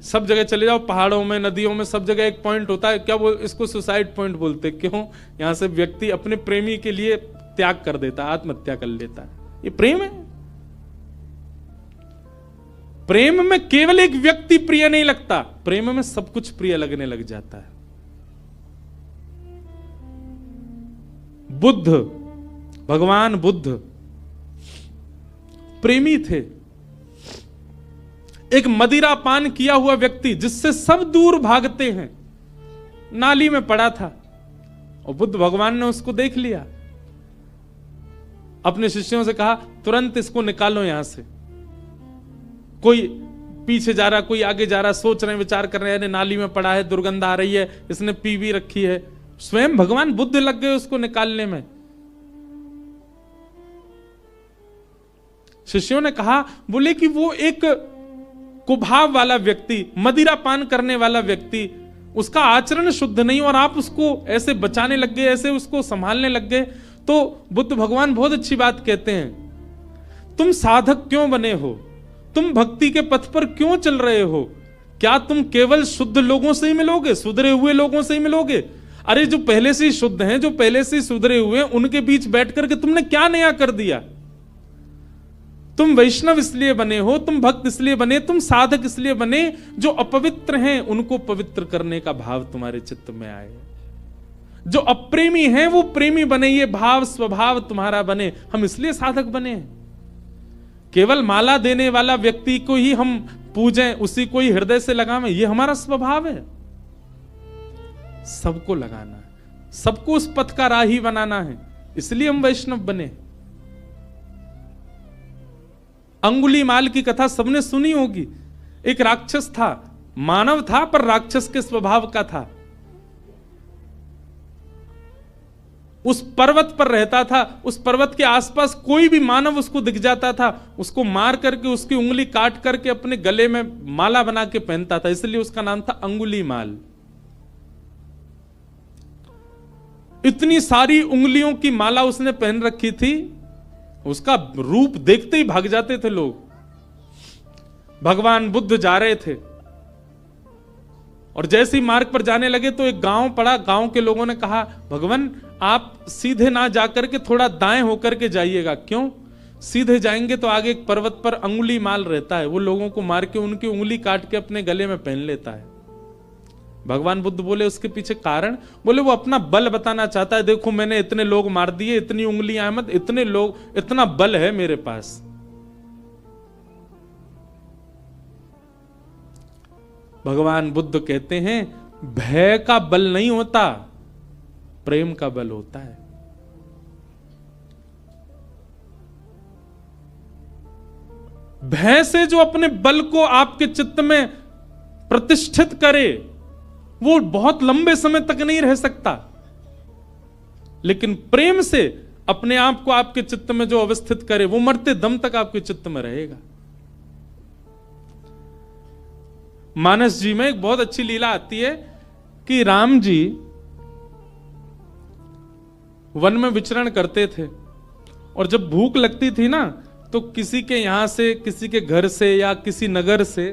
सब जगह चले जाओ, पहाड़ों में, नदियों में, सब जगह एक पॉइंट होता है, क्या इसको सुसाइड पॉइंट बोलते। क्यों? यहां से व्यक्ति अपने प्रेमी के लिए त्याग कर देता है, आत्महत्या कर लेता है। ये प्रेम है। प्रेम में केवल एक व्यक्ति प्रिय नहीं लगता, प्रेम में सब कुछ प्रिय लगने लग जाता है। बुद्ध, भगवान बुद्ध प्रेमी थे। एक मदिरा पान किया हुआ व्यक्ति जिससे सब दूर भागते हैं, नाली में पड़ा था और बुद्ध भगवान ने उसको देख लिया। अपने शिष्यों से कहा तुरंत इसको निकालो यहां से। कोई पीछे जा रहा, कोई आगे जा रहा, सोच रहे हैं, विचार कर रहे हैं, नाली में पड़ा है, दुर्गंध आ रही है, इसने पी भी रखी है। स्वयं भगवान बुद्ध लग गए उसको निकालने में। शिष्यों ने कहा, बोले कि वो एक कुभाव वाला व्यक्ति, मदिरा पान करने वाला व्यक्ति, उसका आचरण शुद्ध नहीं, और आप उसको ऐसे बचाने लग गए, ऐसे उसको संभालने लग गए। तो बुद्ध भगवान बहुत अच्छी बात कहते हैं, तुम साधक क्यों बने हो? तुम भक्ति के पथ पर क्यों चल रहे हो? क्या तुम केवल शुद्ध लोगों से ही मिलोगे, सुधरे हुए लोगों से ही मिलोगे? अरे जो पहले से ही शुद्ध हैं, जो पहले से ही सुधरे हुए हैं, उनके बीच बैठ करके तुमने क्या नया कर दिया? तुम वैष्णव इसलिए बने हो, तुम भक्त इसलिए बने, तुम साधक इसलिए बने, जो अपवित्र हैं उनको पवित्र करने का भाव तुम्हारे चित्त में आए। जो अप्रेमी हैं वो प्रेमी बने, ये भाव स्वभाव तुम्हारा बने। हम इसलिए साधक बने हैं। केवल माला देने वाला व्यक्ति को ही हम पूजें, उसी को ही हृदय से लगावें, ये हमारा स्वभाव है। सबको लगाना है, सबको उस पथ का राही बनाना है, इसलिए हम वैष्णव बने। अंगुलीमाल की कथा सबने सुनी होगी। एक राक्षस था, मानव था पर राक्षस के स्वभाव का था। उस पर्वत पर रहता था, उस पर्वत के आसपास कोई भी मानव उसको दिख जाता था, उसको मार करके उसकी उंगली काट करके अपने गले में माला बना के पहनता था, इसलिए उसका नाम था अंगुलीमाल। इतनी सारी उंगलियों की माला उसने पहन रखी थी, उसका रूप देखते ही भाग जाते थे लोग। भगवान बुद्ध जा रहे थे और जैसे ही मार्ग पर जाने लगे तो एक गांव पड़ा। गांव के लोगों ने कहा, भगवान आप सीधे ना जाकर के थोड़ा दाएं होकर के जाइएगा। क्यों? सीधे जाएंगे तो आगे एक पर्वत पर अंगुली माल रहता है, वो लोगों को मार के उनकी उंगली काट के अपने गले में पहन लेता है। भगवान बुद्ध बोले उसके पीछे कारण, बोले वो अपना बल बताना चाहता है, देखो मैंने इतने लोग मार दिए, इतनी उंगलियां मत, इतने लोग, इतना बल है मेरे पास। भगवान बुद्ध कहते हैं भय का बल नहीं होता, प्रेम का बल होता है। भय से जो अपने बल को आपके चित्त में प्रतिष्ठित करे वो बहुत लंबे समय तक नहीं रह सकता, लेकिन प्रेम से अपने आप को आपके चित्त में जो अवस्थित करे वो मरते दम तक आपके चित्त में रहेगा। मानस जी में एक बहुत अच्छी लीला आती है कि राम जी वन में विचरण करते थे और जब भूख लगती थी ना तो किसी के यहां से, किसी के घर से या किसी नगर से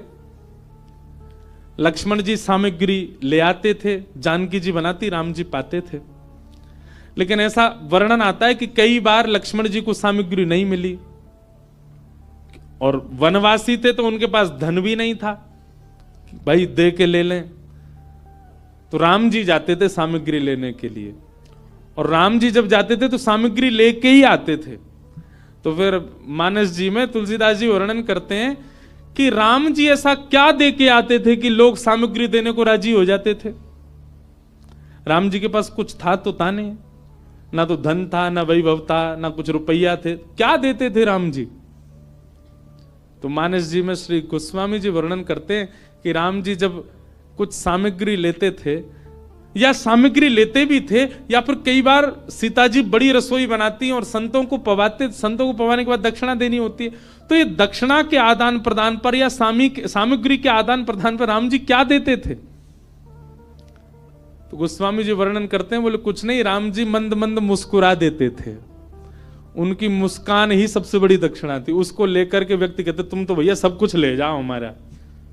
लक्ष्मण जी सामग्री ले आते थे, जानकी जी बनाती, राम जी पाते थे। लेकिन ऐसा वर्णन आता है कि कई बार लक्ष्मण जी को सामग्री नहीं मिली, और वनवासी थे तो उनके पास धन भी नहीं था, भाई दे के ले लें। तो राम जी जाते थे सामग्री लेने के लिए, और राम जी जब जाते थे तो सामग्री लेके ही आते थे। तो फिर मानस जी में तुलसीदास जी वर्णन करते हैं कि राम जी ऐसा क्या दे के आते थे कि लोग सामग्री देने को राजी हो जाते थे। राम जी के पास कुछ था तो था नहीं, ना तो धन था, ना वैभव था, ना कुछ रुपया थे, क्या देते थे राम जी। तो मानस जी में श्री गोस्वामी जी वर्णन करते हैं कि राम जी जब कुछ सामग्री लेते थे, या सामग्री लेते भी थे, या फिर कई बार सीता जी बड़ी रसोई बनाती हैं और संतों को पवाते, संतों को पवाने के बाद दक्षिणा देनी होती है, तो ये दक्षिणा के आदान प्रदान पर या सामग्री के आदान प्रदान पर राम जी क्या देते थे। तो गोस्वामी जी वर्णन करते हैं, बोले कुछ नहीं, राम जी मंद मंद मुस्कुरा देते थे, उनकी मुस्कान ही सबसे बड़ी दक्षिणा थी। उसको लेकर के व्यक्ति कहते तुम तो भैया सब कुछ ले जाओ हमारा,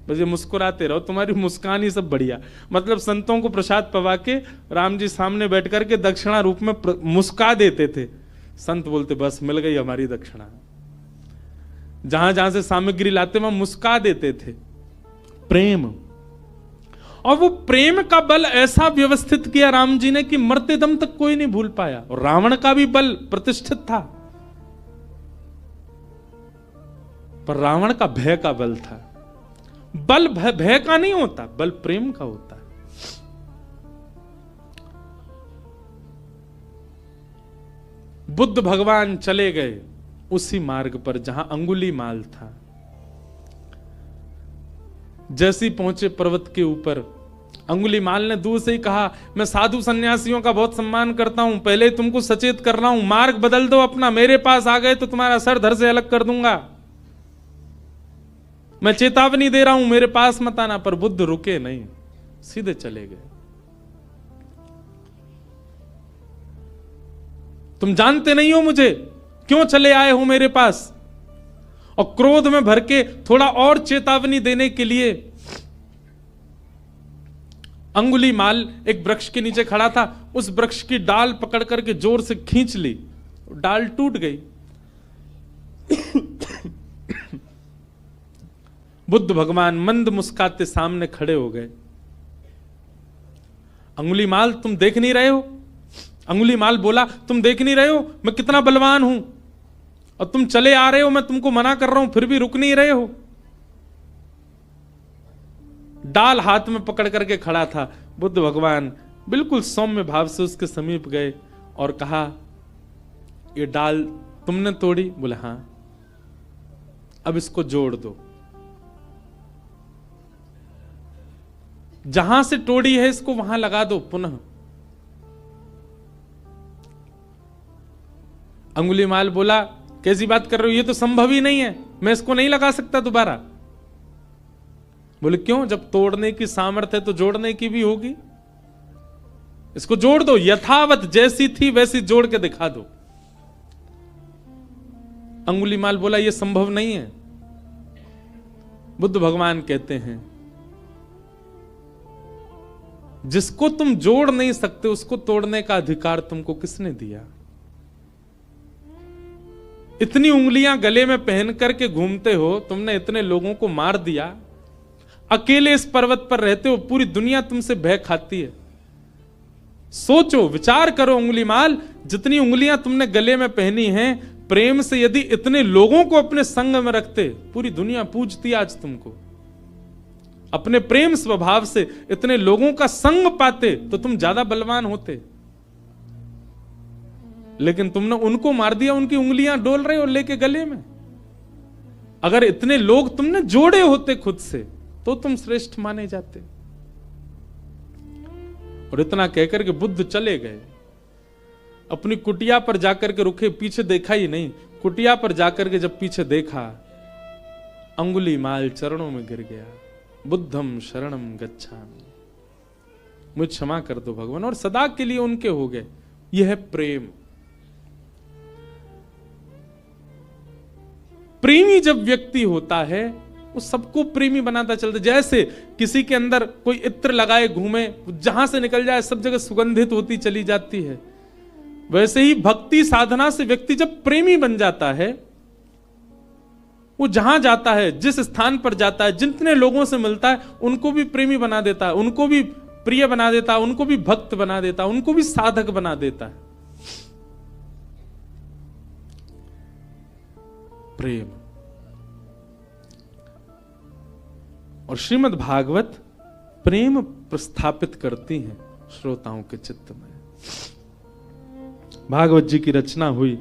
बस ये मुस्कुराते रहो, तुम्हारी मुस्कान ही सब बढ़िया। मतलब संतों को प्रसाद पवा के राम जी सामने बैठ करके दक्षिणा रूप में मुस्का देते थे। संत बोलते बस मिल गई हमारी दक्षिणा। जहां जहां से सामग्री लाते वहां मुस्का देते थे। प्रेम, और वो प्रेम का बल ऐसा व्यवस्थित किया राम जी ने कि मरते दम तक कोई नहीं भूल पाया। और रावण का भी बल प्रतिष्ठित था, पर रावण का भय का बल था। बल भय का नहीं होता, बल प्रेम का होता है। बुद्ध भगवान चले गए उसी मार्ग पर जहां अंगुलीमाल था। जैसे ही पहुंचे पर्वत के ऊपर, अंगुलीमाल ने दूर से ही कहा मैं साधु सन्यासियों का बहुत सम्मान करता हूं, पहले तुमको सचेत कर रहा हूं, मार्ग बदल दो अपना, मेरे पास आ गए तो तुम्हारा सर धड़ से अलग कर दूंगा, मैं चेतावनी दे रहा हूं, मेरे पास मत आना। पर बुद्ध रुके नहीं, सीधे चले गए। तुम जानते नहीं हो मुझे, क्यों चले आए हो मेरे पास। और क्रोध में भर के थोड़ा और चेतावनी देने के लिए अंगुलीमाल एक वृक्ष के नीचे खड़ा था, उस वृक्ष की डाल पकड़ करके जोर से खींच ली, डाल टूट गई। बुद्ध भगवान मंद मुस्काते सामने खड़े हो गए। अंगुलीमाल तुम देख नहीं रहे हो। अंगुलीमाल बोला तुम देख नहीं रहे हो मैं कितना बलवान हूं, और तुम चले आ रहे हो, मैं तुमको मना कर रहा हूं फिर भी रुक नहीं रहे हो। डाल हाथ में पकड़ करके खड़ा था। बुद्ध भगवान बिल्कुल सौम्य भाव से उसके समीप गए और कहा ये डाल तुमने तोड़ी? बोले हां। अब इसको जोड़ दो, जहां से तोड़ी है इसको वहां लगा दो पुनः। अंगुलीमाल बोला कैसी बात कर रहे हो, ये तो संभव ही नहीं है, मैं इसको नहीं लगा सकता दोबारा। बोले क्यों, जब तोड़ने की सामर्थ्य है तो जोड़ने की भी होगी, इसको जोड़ दो, यथावत जैसी थी वैसी जोड़ के दिखा दो। अंगुलीमाल बोला यह संभव नहीं है। बुद्ध भगवान कहते हैं जिसको तुम जोड़ नहीं सकते उसको तोड़ने का अधिकार तुमको किसने दिया? इतनी उंगलियां गले में पहन करके घूमते हो, तुमने इतने लोगों को मार दिया, अकेले इस पर्वत पर रहते हो, पूरी दुनिया तुमसे भय खाती है। सोचो, विचार करो अंगुलीमाल, जितनी उंगलियां तुमने गले में पहनी हैं, प्रेम से यदि इतने लोगों को अपने संग में रखते, पूरी दुनिया पूजती आज तुमको। अपने प्रेम स्वभाव से इतने लोगों का संग पाते तो तुम ज्यादा बलवान होते, लेकिन तुमने उनको मार दिया, उनकी उंगलियां डोल रहे हो लेके गले में। अगर इतने लोग तुमने जोड़े होते खुद से तो तुम श्रेष्ठ माने जाते। और इतना कहकर के बुद्ध चले गए। अपनी कुटिया पर जाकर के रुके, पीछे देखा ही नहीं। कुटिया पर जाकर के जब पीछे देखा, अंगुलीमाल चरणों में गिर गया, बुद्धम शरणम गच्छामि, मुझे क्षमा कर दो भगवान, और सदा के लिए उनके हो गए। यह है प्रेम। प्रेमी जब व्यक्ति होता है वो सबको प्रेमी बनाता चलता। जैसे किसी के अंदर कोई इत्र लगाए घूमे, जहां से निकल जाए सब जगह सुगंधित होती चली जाती है, वैसे ही भक्ति साधना से व्यक्ति जब प्रेमी बन जाता है, वो जहां जाता है, जिस स्थान पर जाता है, जितने लोगों से मिलता है, उनको भी प्रेमी बना देता है, उनको भी प्रिय बना देता है, उनको भी भक्त बना देता है, उनको भी साधक बना देता है। प्रेम। और श्रीमद् भागवत प्रेम प्रस्थापित करती हैं श्रोताओं के चित्त में। भागवत जी की रचना हुई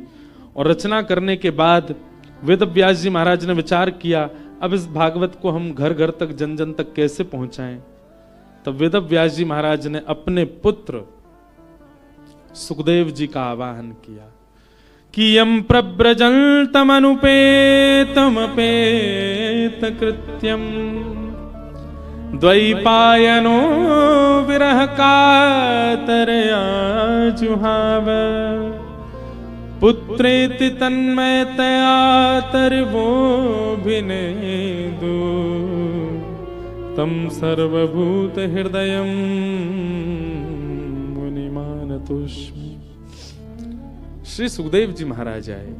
और रचना करने के बाद वेद व्यास जी महाराज ने विचार किया, अब इस भागवत को हम घर घर तक, जन जन तक कैसे पहुंचाएं। तब वेद व्यास जी महाराज ने अपने पुत्र सुखदेव जी का आवाहन किया कि यम प्रव्रजन्तमनुपेतमपेत कृत्यम द्वैपायनो विरह कातरया जुहाव पुत्रेति तन्मयतया तर्वोऽभिनेदु तम सर्वभूत हृदयं मुनिमानतोऽस्मि। श्री सुखदेव जी महाराज आए।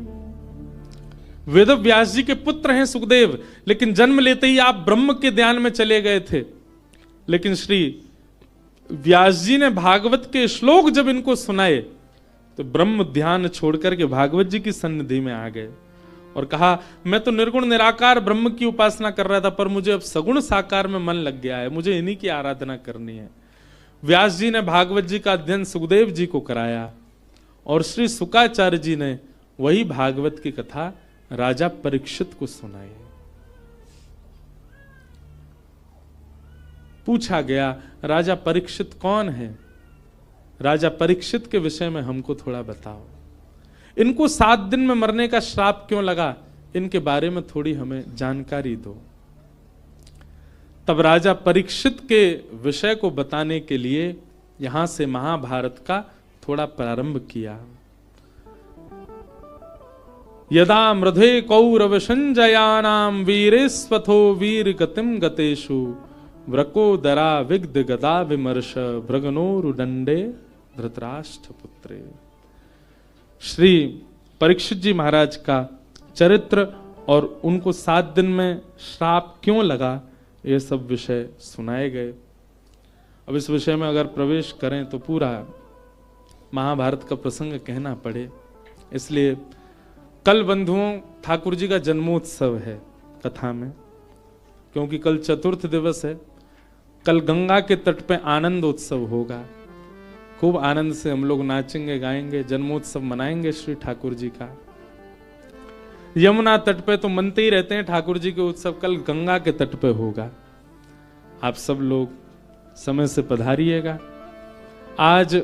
वेद व्यास जी के पुत्र हैं सुखदेव, लेकिन जन्म लेते ही आप ब्रह्म के ध्यान में चले गए थे। लेकिन श्री व्यास जी ने भागवत के श्लोक जब इनको सुनाए तो ब्रह्म ध्यान छोड़कर के भागवत जी की सन्निधि में आ गए और कहा, मैं तो निर्गुण निराकार ब्रह्म की उपासना कर रहा था, पर मुझे अब सगुण साकार में मन लग गया है, मुझे इन्हीं की आराधना करनी है। व्यास जी ने भागवत जी का अध्ययन सुखदेव जी को कराया और श्री शुकाचार्य जी ने वही भागवत की कथा राजा परीक्षित को सुनाई। पूछा गया, राजा परीक्षित कौन है? राजा परीक्षित के विषय में हमको थोड़ा बताओ। इनको 7 दिन में मरने का श्राप क्यों लगा, इनके बारे में थोड़ी हमें जानकारी दो। तब राजा परीक्षित के विषय को बताने के लिए यहां से महाभारत का थोड़ा प्रारंभ किया। यदा मृधे कौरव संजयानाम वीरेस्वथो वीर गतिम गतेषु व्रकोदरा विग्ध गदा विमर्श भृगनोरुदंडे धृतराष्ट्र पुत्रे। श्री परीक्षित जी महाराज का चरित्र और उनको 7 दिन में श्राप क्यों लगा, ये सब विषय सुनाए गए। अब इस विषय में अगर प्रवेश करें तो पूरा महाभारत का प्रसंग कहना पड़े, इसलिए कल बंधुओं ठाकुर जी का जन्मोत्सव है कथा में, क्योंकि कल चतुर्थ दिवस है। कल गंगा के तट पे आनंद उत्सव होगा, खूब आनंद से हम लोग नाचेंगे गाएंगे, जन्मोत्सव मनाएंगे श्री ठाकुर जी का। यमुना तट पे तो मनते ही रहते हैं ठाकुर जी के उत्सव, कल गंगा के तट पे होगा। आप सब लोग समय से पधारिएगा। आज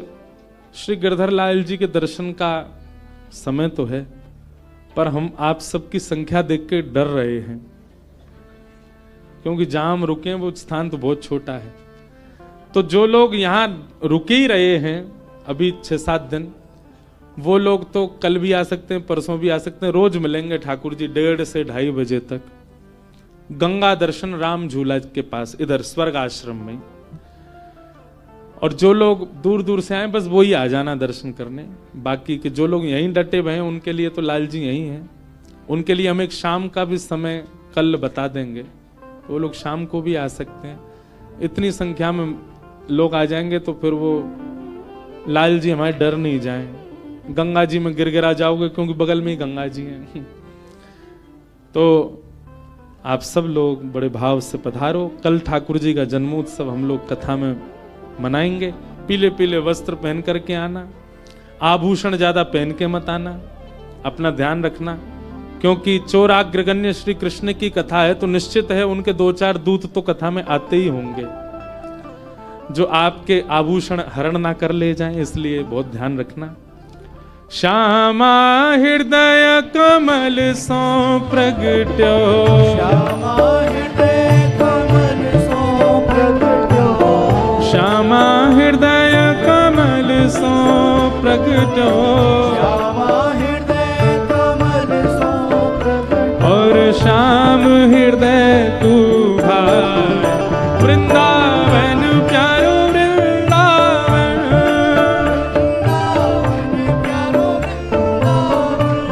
श्री गिरधर लाल जी के दर्शन का समय तो है, पर हम आप सबकी संख्या देख के डर रहे हैं, क्योंकि जहां हम रुके हैं वो स्थान तो बहुत छोटा है। तो जो लोग यहां रुके ही रहे हैं अभी 6-7 दिन, वो लोग तो कल भी आ सकते हैं, परसों भी आ सकते हैं। रोज मिलेंगे ठाकुर जी 1:30 से 2:30 बजे तक गंगा दर्शन राम झूला के पास, इधर स्वर्ग आश्रम में। और जो लोग दूर दूर से आए बस वही आ जाना दर्शन करने। बाकी के जो लोग यहीं डटे हुए हैं उनके लिए तो लाल जी यहीं हैं। उनके लिए हम एक शाम का भी समय कल बता देंगे, वो लोग शाम को भी आ सकते हैं। इतनी संख्या में लोग आ जाएंगे तो फिर वो लाल जी हमारे डर नहीं जाएं, गंगा जी में गिरगिरा जाओगे, क्योंकि बगल में ही गंगा जी हैं। तो आप सब लोग बड़े भाव से पधारो। कल ठाकुर जी का जन्मोत्सव हम लोग कथा में मनाएंगे। पीले पीले वस्त्र पहन करके आना, आभूषण ज्यादा पहन के मत आना, अपना ध्यान रखना, क्योंकि चोराग्रगण्य श्री कृष्ण की कथा है तो निश्चित है उनके 2-4 दूत तो कथा में आते ही होंगे जो आपके आभूषण हरण ना कर ले जाएं, इसलिए बहुत ध्यान रखना। श्यामा हृदय कमल सो प्रगट्यो, श्यामा हृदय कमल सो प्रगट्यो, श्यामा हृदय कमल सो प्रगट्यो, श्यामा हृदय कमल सो प्रगट्यो, और श्याम हृदय तू भाए, वृंदावन प्यारो वृंदावन,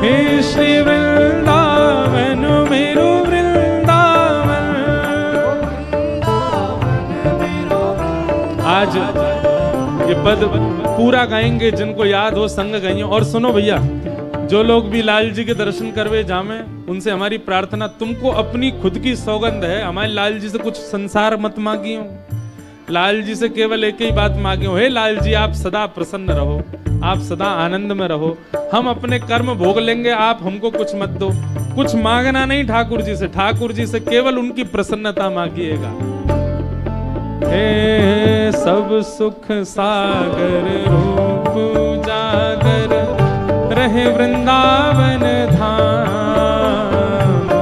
हे श्री वृंदावन मेरो वृंदावन। आज ये पद पूरा गाएंगे, जिनको याद हो संग गाइए। और सुनो भैया, जो लोग भी लाल जी के दर्शन करवे जामे, उनसे हमारी प्रार्थना, तुमको अपनी खुद की सौगंध है, हमारे लाल जी से कुछ संसार मत मांगियो, लाल जी से केवल एक ही बात मांगियो, हे लाल जी आप सदा प्रसन्न रहो, आप सदा आनंद में रहो, हम अपने कर्म भोग लेंगे, आप हमको कुछ मत दो। कुछ मांगना नहीं ठाकुर जी से, ठाकुर जी से केवल उनकी प्रसन्नता मांगिएगा। हे सब सुख सागर रूप उजागर, रहे वृंदावन धाम,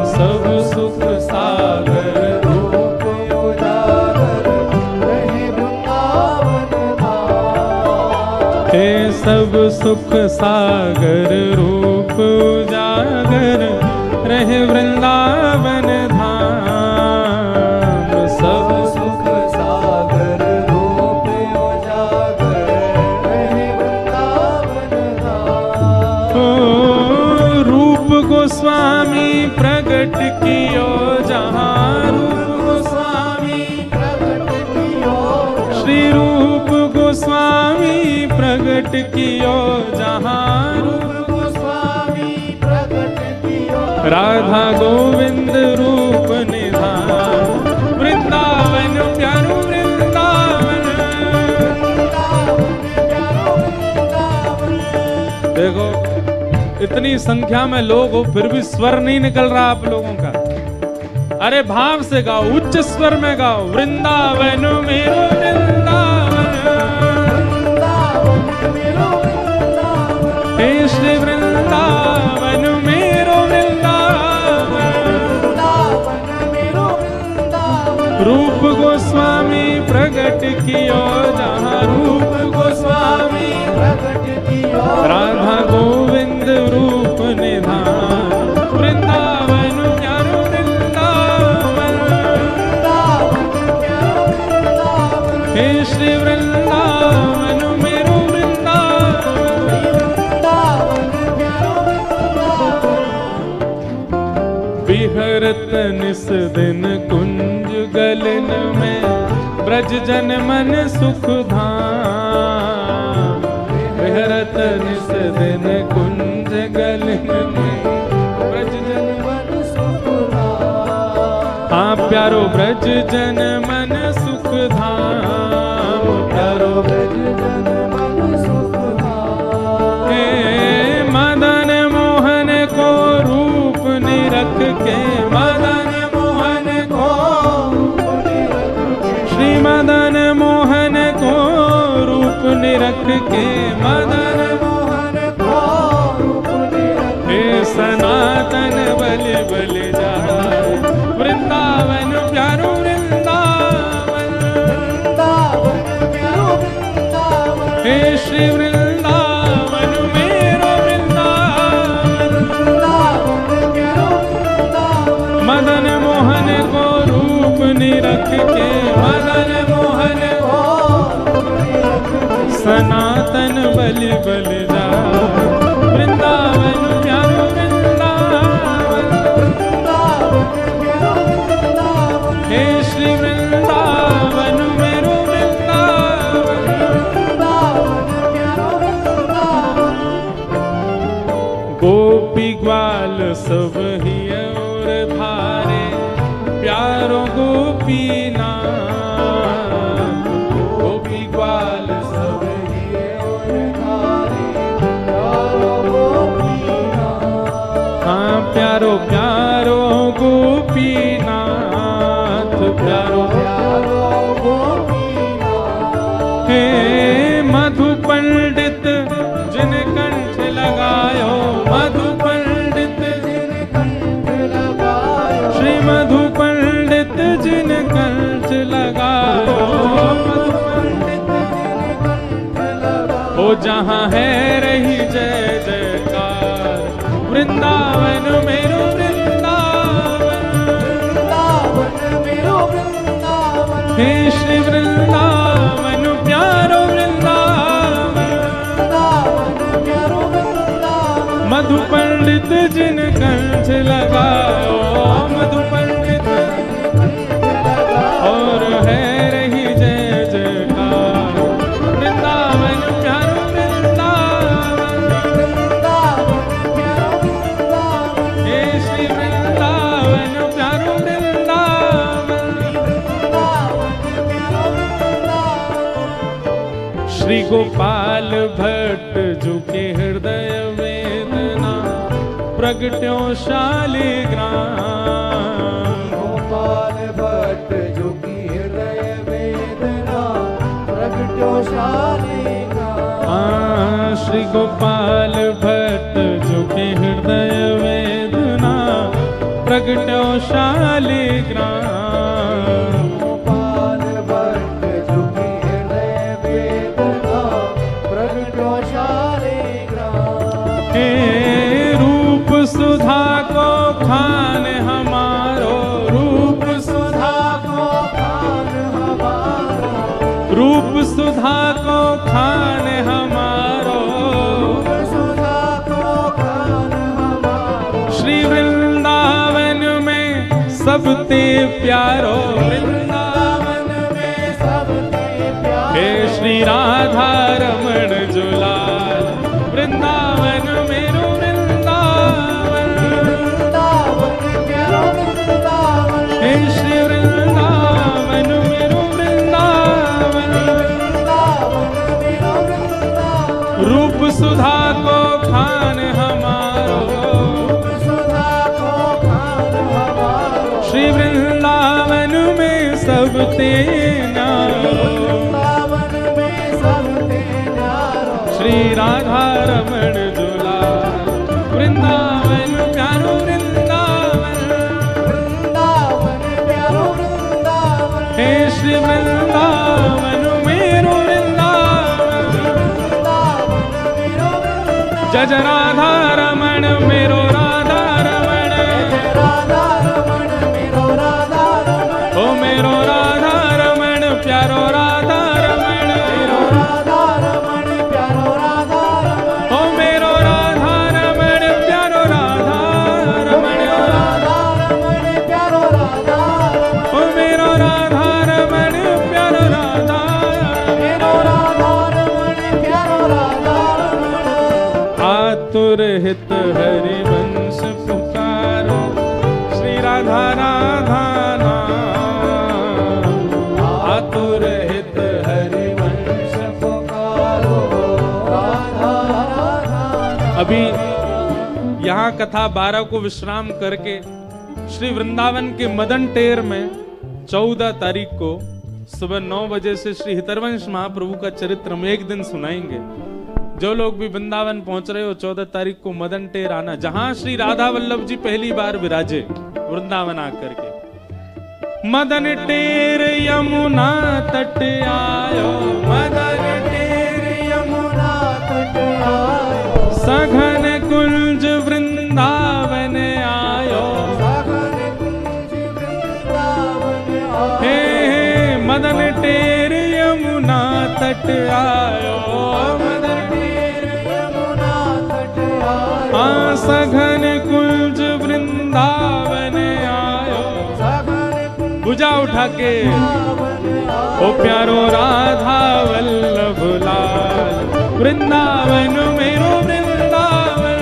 सब सुख सागर रूप उजागर, रहे वृंदावन धाम। हे सब सुख सागर रूप उजागर, रहे वृंदावन धाम, सब सुख सागर रूप उजागर, रहे वृंदावन धाम। ओ रूप गोस्वामी प्रगट कियो जहाँ, रूप गोस्वामी प्रगट कियो श्री रूप गोस्वामी प्रगट कियो जहाँ, रूप गोस्वामी प्रगट कियो राधा गोविंद रूप निधान, वृंदावन प्यारो वृंदावन। देखो इतनी संख्या में लोग हो, फिर भी स्वर नहीं निकल रहा आप लोगों का। अरे भाव से गाओ, उच्च स्वर में गाओ, वृंदावन मेरो वृंदावन, हे श्री वृंदावन मेरो वृंदावन। रूप गोस्वामी प्रगट कियो जहाँ, रूप गोस्वामी प्रगट कियो राधा गोविंद रूप निधान, वृंदावन प्यारो वृंदावन, हे श्री वृंदावन मेरो वृंदावन। विहरत निस दिन कुंज गलन में, ब्रज जन मन सुख धाम, विहरत निस दिन कुंज गलन में, ब्रज जन मन सुख धाम। हाँ प्यारो ब्रज जन मन सुख धाम, प्यारो ब्रज जन मन सुख धाम। हे मदन मोहन को रूप निरख के, मदन मोहन को श्री मदन मोहन को रूप निरख के, मदन मोहन को रूप निरख हे सनातन बलि बलि जाए, वृंदावन प्यारो वृंदावन, हे श्री वृंदावन मेरो वृंदावन। मदन मोहन को रूप निरख के, मदन मोहन को सनातन बलि बलि जाए, वृंदावन प्यारो वृंदावन, हे श्री वृंदावन मेरो वृंदावन। गोपी ग्वाल सब ही और धारे, प्यारो गोपी नाम, गोपी ग्वाल सब ही और धारे, प्यारो गोपी नाथ। हाँ प्यारो प्यारो गोपीनाथ, प्यारो प्यारो गोपी नाथ। हे मधु पंडित जिन कंठ लगायो, मधु पंडित जिन कंठ लगायो, श्री मधु पंडित जिन कंठ लगायो, मधु पंडित जिन कंठ लगायो। ओ जहाँ है रही जय जयकार, वृंदावन मेरो वृंदावन, हे श्री वृंदावन प्यारो वृंदावन, मधु पंडित जिन कंठ लगाओ, मधु पंडित और है रही जय जयकार। वृंदावन प्यारो वृंदावन, हे श्री वृंदावन प्यारो वृंदावन। श्री गोपाल भट्ट जो के हृदय वेदना प्रगट्यो शालिग्राम। गोपाल भट्ट जो की हृदय वेदना प्रगट्यो शालिग्राम। श्री गोपाल भट्ट जो के हृदय वेदना प्रगट्यो शालिग्राम। गोपाल भट्ट जो की हृदय वेदना प्रगट्यो शालिग्राम। हे रूप सुधा को खान हमारो, रूप सुधा को खान हमारो, रूप सुधा को खान हमारो, सुधा को खान हमारो। श्री वृंदावन में सबते प्यारो, वृंदावन में सबसे प्यारो। हे श्री राधा रमण जुलाल। वृंदावन मेरो वृंदावन, वृंदावन प्यारो वृंदावन। हे श्री वृंदावन मेरो वृंदावन। वृंदावन मेरो वृंदावन। रूप सुधा को खान हमारो, सुधा को खान हमारो। श्री वृंदावन में सबते न्यारो। वृंदावन में सबसे न्यारो। श्री राधा रमण जुलाल। वृंदावन प्यारो वृंदावन, वृंदावन प्यारो वृंदावन। हे श्री वृंदावन मेरो वृंदावन। वृंदावन मेरो वृंदावन। जय जय राधा रमण मेरो राधा रमण, राधा रमण मेरो राधा रमण। ओ मेरो राधा रमण प्यारो राधा रमण, राधा रमण प्यारो राधा रमण। ओ मेरो राधा रमण प्यारो राधा रमण, राधा रमण प्यारो राधा रमण। ओ मेरो राधा रमण प्यारो राधा, मेरो राधा रमण प्यारो राधा रमण। आतुर हित हरि वंश पुकारो, श्री राधा राधा नाम। आतुर हित हरि वंश पुकारो राधा राधा। अभी यहाँ कथा 12 को विश्राम करके श्री वृंदावन के मदन टेर में 14 तारीख को सुबह 9 बजे से श्री हितरवंश महाप्रभु का चरित्र हम एक दिन सुनाएंगे। जो लोग भी वृंदावन पहुंच रहे हो 14 तारीख को मदन टेर आना, जहां श्री राधा वल्लभ जी पहली बार विराजे वृंदावन आकर के। मदन टेर यमुना तट आयो, मदन टेर यमुना तट आयो। सघन कुंज वृंदावन आयो। सघन कुंज वृंदावन आयो। हे मदन टेर यमुना तट आयो, मदन टेर यमुना तट आयो। सघन कुंज वृंदावन आयो। सघन कुंज भुजा उठा के वृंदावन आयो। ओ प्यारो राधा वल्लभ लाल। वृंदावन मेरो वृंदावन,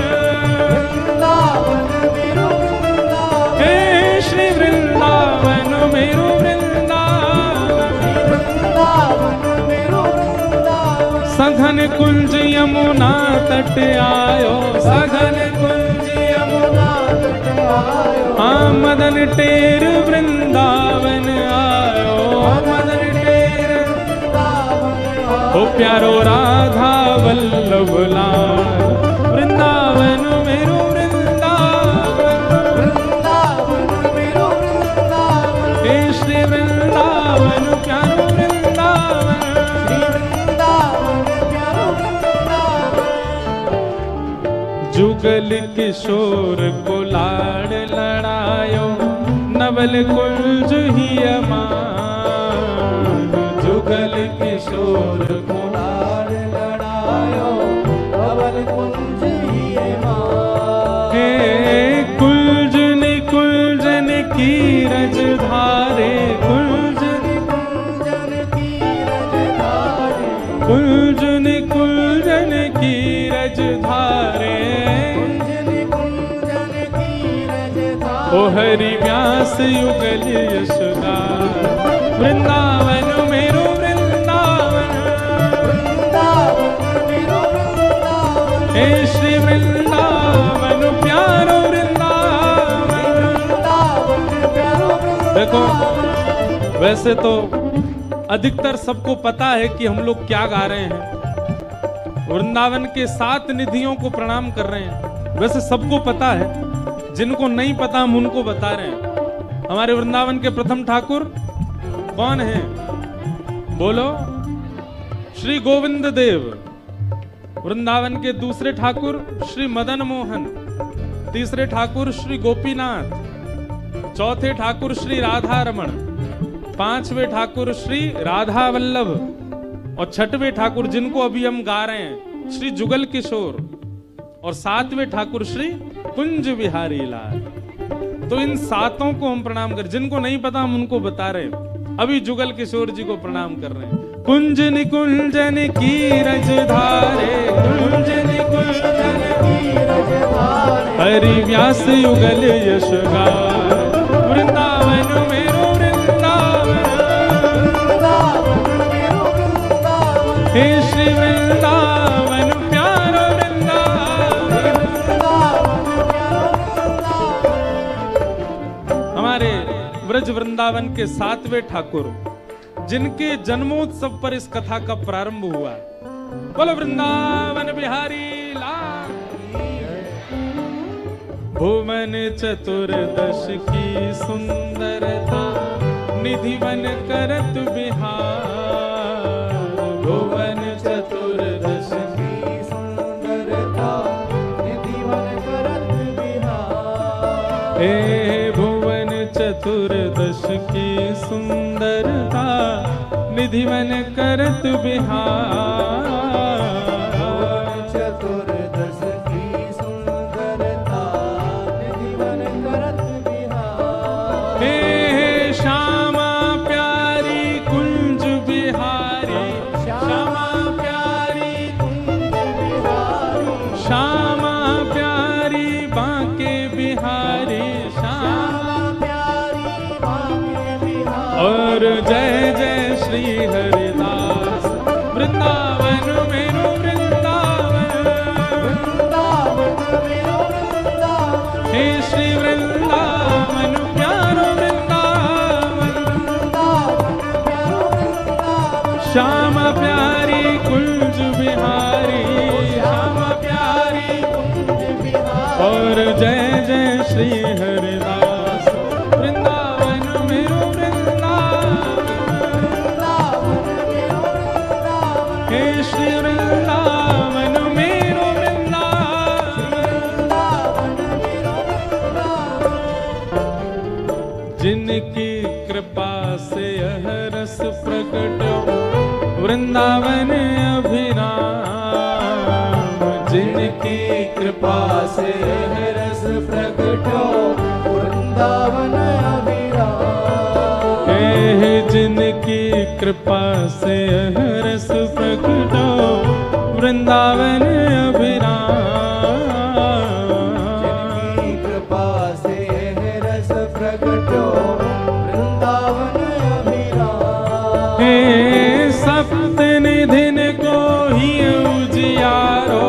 वृंदावन मेरो वृंदावन। हे श्री वृंदावन मेरो वृंदावन। वृंदावन मेरो वृंदावन। सघन कुंज यमुना तट आयो, सघन कुंज यमुना तट आयो। मदन टेर वृंदावन आयो, मदन टेर वृंदावन आयो। ओ प्यारो राधा वल्लभ लाल। वृंदावन मेरो वृंदावन, वृंदावन मेरो वृंदावन। हे श्री वृंदावन प्यारो वृंदावन। श्री वृंदावन प्यारो वृंदावन। जुगल किशोर को लाड़ लड़ायो, नवल कुंज ही अमान। युगल किशोर को लाड़ लड़ायो धवल कुंज ही माँ। हे कुलजन कुलजन की रज धारे कुलजन कुंजन की रजधारी कुलजन कुलजन की रज धारे कुंजन की रजधारी। ओ हरि व्यास युगल यशोगार वृंदावन मेरो वृंदावन वृंदावन मेरो वृंदावन हे श्री वृंदावन प्यारो वृंदावन। वृंदावन प्यारो देखो वृंदावन। वैसे तो अधिकतर सबको पता है कि हम लोग क्या गा रहे हैं, वृंदावन के 7 निधियों को प्रणाम कर रहे हैं। वैसे सबको पता है, जिनको नहीं पता हम उनको बता रहे हैं। हमारे वृंदावन के प्रथम ठाकुर कौन है? बोलो, श्री गोविंद देव। वृंदावन के दूसरे ठाकुर श्री मदन मोहन, तीसरे ठाकुर श्री गोपीनाथ, चौथे ठाकुर श्री राधा रमण, पांचवें ठाकुर श्री राधा वल्लभ और छठवें ठाकुर जिनको अभी हम गा रहे हैं श्री जुगल किशोर और 7वें ठाकुर श्री कुंज बिहारी लाल। तो इन 7 को हम प्रणाम कर, जिनको नहीं पता हम उनको बता रहे हैं। अभी जुगल किशोर जी को प्रणाम कर रहे हैं। कुंजन कुंजन की रज धारे कुंजन कुंजन की रजधारी हरि व्यास युगल यशगार वृंदावन मेरो वृंदावन वृंदावन मेरो वृंदावन हे श्री वृंदावन प्यारो वृंदावन। वृंदावन प्यारो वृंदावन। हमारे ब्रज वृंदावन के 7वें ठाकुर जिनके जन्मोत्सव पर इस कथा का प्रारंभ हुआ, बोलो वृंदावन बिहारी लाल। भुवन चतुर्दश की सुंदरता निधिवन करत बिहार। भुवन चतुर्दश की सुंदरता निधिवन करत बिहार। हे भुवन चतुर्दश की सुंदरता निधिवन करत बिहार। चतुर्दश की सुंदरता निधिवन करत बिहार। हे श्यामा प्यारी कुंज बिहारी श्यामा प्यारी कुंज बिहारी श्यामा प्यारी बांके बिहारी श्यामा प्यारी बांके बिहारी। और जय जय श्री हरिदास वृंदावन मेरो वृंदावन। वृंदावन मेरो वृंदावन हे श्री वृंदावन प्यारो वृंदावन। वृंदावन प्यारो वृंदावन। श्यामा प्यारी कुंज बिहारी श्यामा प्यारी कुंज बिहारी और जय जय श्री हरिदास वृंदावन मेरो वृंदावन। वृंदावन मेरो वृंदावन हे श्री वृंदावन मेरो वृंदावन। वृंदावन मेरो वृंदावन। जिनकी कृपा से यह रस प्रकट वृंदावन अभिराम। जिनकी कृपा से यह रस प्रकट वृंदावन अभिराम। हे जिनकी कृपा से यह रस प्रकट वृंदावन अभिराम। जिनकी कृपा से यह रस प्रकटो वृंदावन अभिराम। हे सप्तनिधिन को ही उजियारो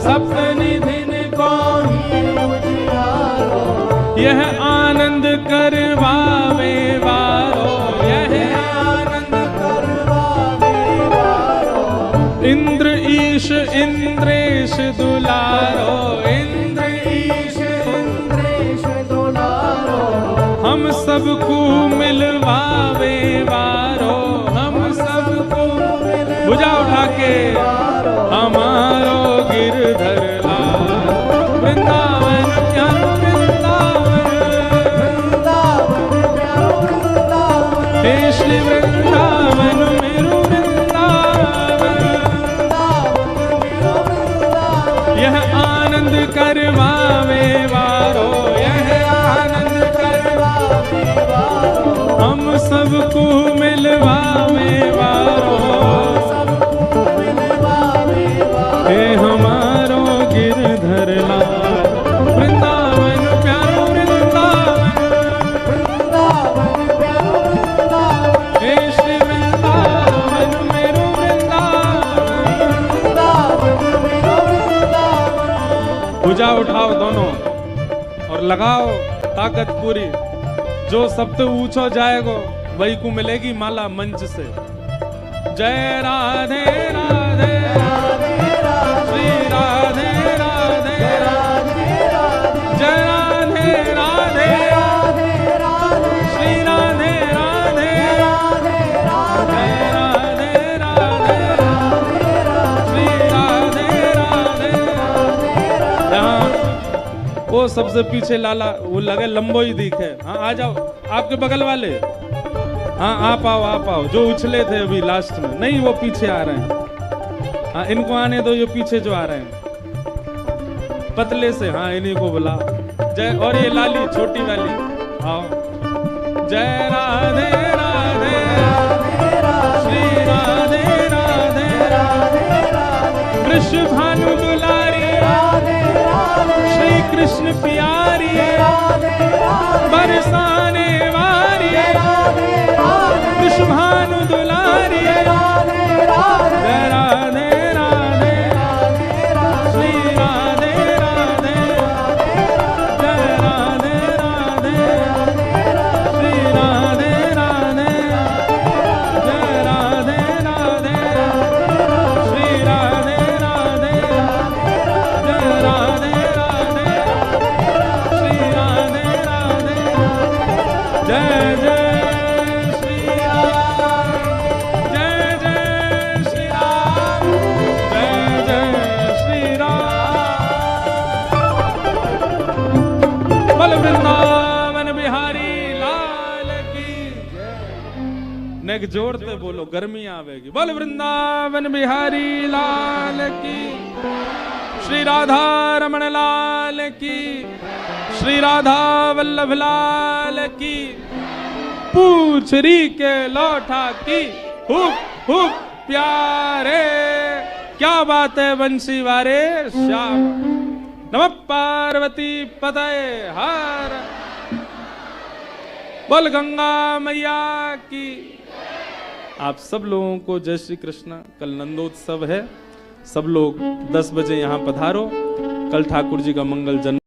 सप्तनिधिन को ही उजियारो यह आनंद करवावे वारो यह आनंद करवावे वारो। इंद्र ईश इंद्रेश दुलारो इंद्र ईश इंद्रेश दुलारो हम सबको मिलवावे वारो हम सबको भुजा उठा के हमारो गिरधर लाल वृंदावन प्यारो वृंदावन। वृंदावन प्यारो वृंदावन हे श्री वृंदावन मेरो सबको मिलवावे वारो, हे हमारो गिरधर लाल। वृंदावन प्यारो वृंदावन, हे श्री वृंदावन मेरो वृंदावन। भुजा उठाओ दोनों और लगाओ ताकत पूरी। जो सबसे ऊंचा जाएगा वही को मिलेगी माला मंच से। जय राधे राधे श्री राधे राधे, जय राधे राधे श्री राधे राधे, जय राधे राधे श्री राधे राधे। यहाँ वो सबसे पीछे लाला वो लगे लंबो ही दिखे। हाँ आ जाओ आपके बगल वाले, हाँ आप आओ जो उछले थे अभी लास्ट में, नहीं वो पीछे आ रहे हैं। हाँ इनको आने दो, ये पीछे जो आ रहे हैं पतले से, हाँ इन्हीं को बुला। जय, और ये लाली छोटी वाली आओ। जय राधे राधे श्री राधे राधे, वृष भानु दुलारी श्री कृष्ण प्यारी, बरसाने वारी विश्वभानु दुलारी। जय राधे राधे श्री राधे राधे, जय राधे राधे श्री राधे राधे, जय राधे राधे श्री राधे राधे, जय राधे राधे श्री राधे राधे, जय जय श्री राम, जय जय श्री राम, जय जय श्री राम। बोल वृंदावन बिहारी लाल की। नेक जोड़ते बोलो गर्मी आवेगी। बोल वृंदावन बिहारी लाल की, श्री राधा रमण लाल की, श्री राधा वल्लभ लाल की, पूछरी के लौठा की। हुप हुप प्यारे, क्या बात है बंसी वारे श्याम। नमः पार्वती पतये हर। बोल गंगा मैया की। आप सब लोगों को जय श्री कृष्ण। कल नंदोत्सव है, सब लोग 10 बजे यहाँ पधारो। कल ठाकुर जी का मंगल जन्म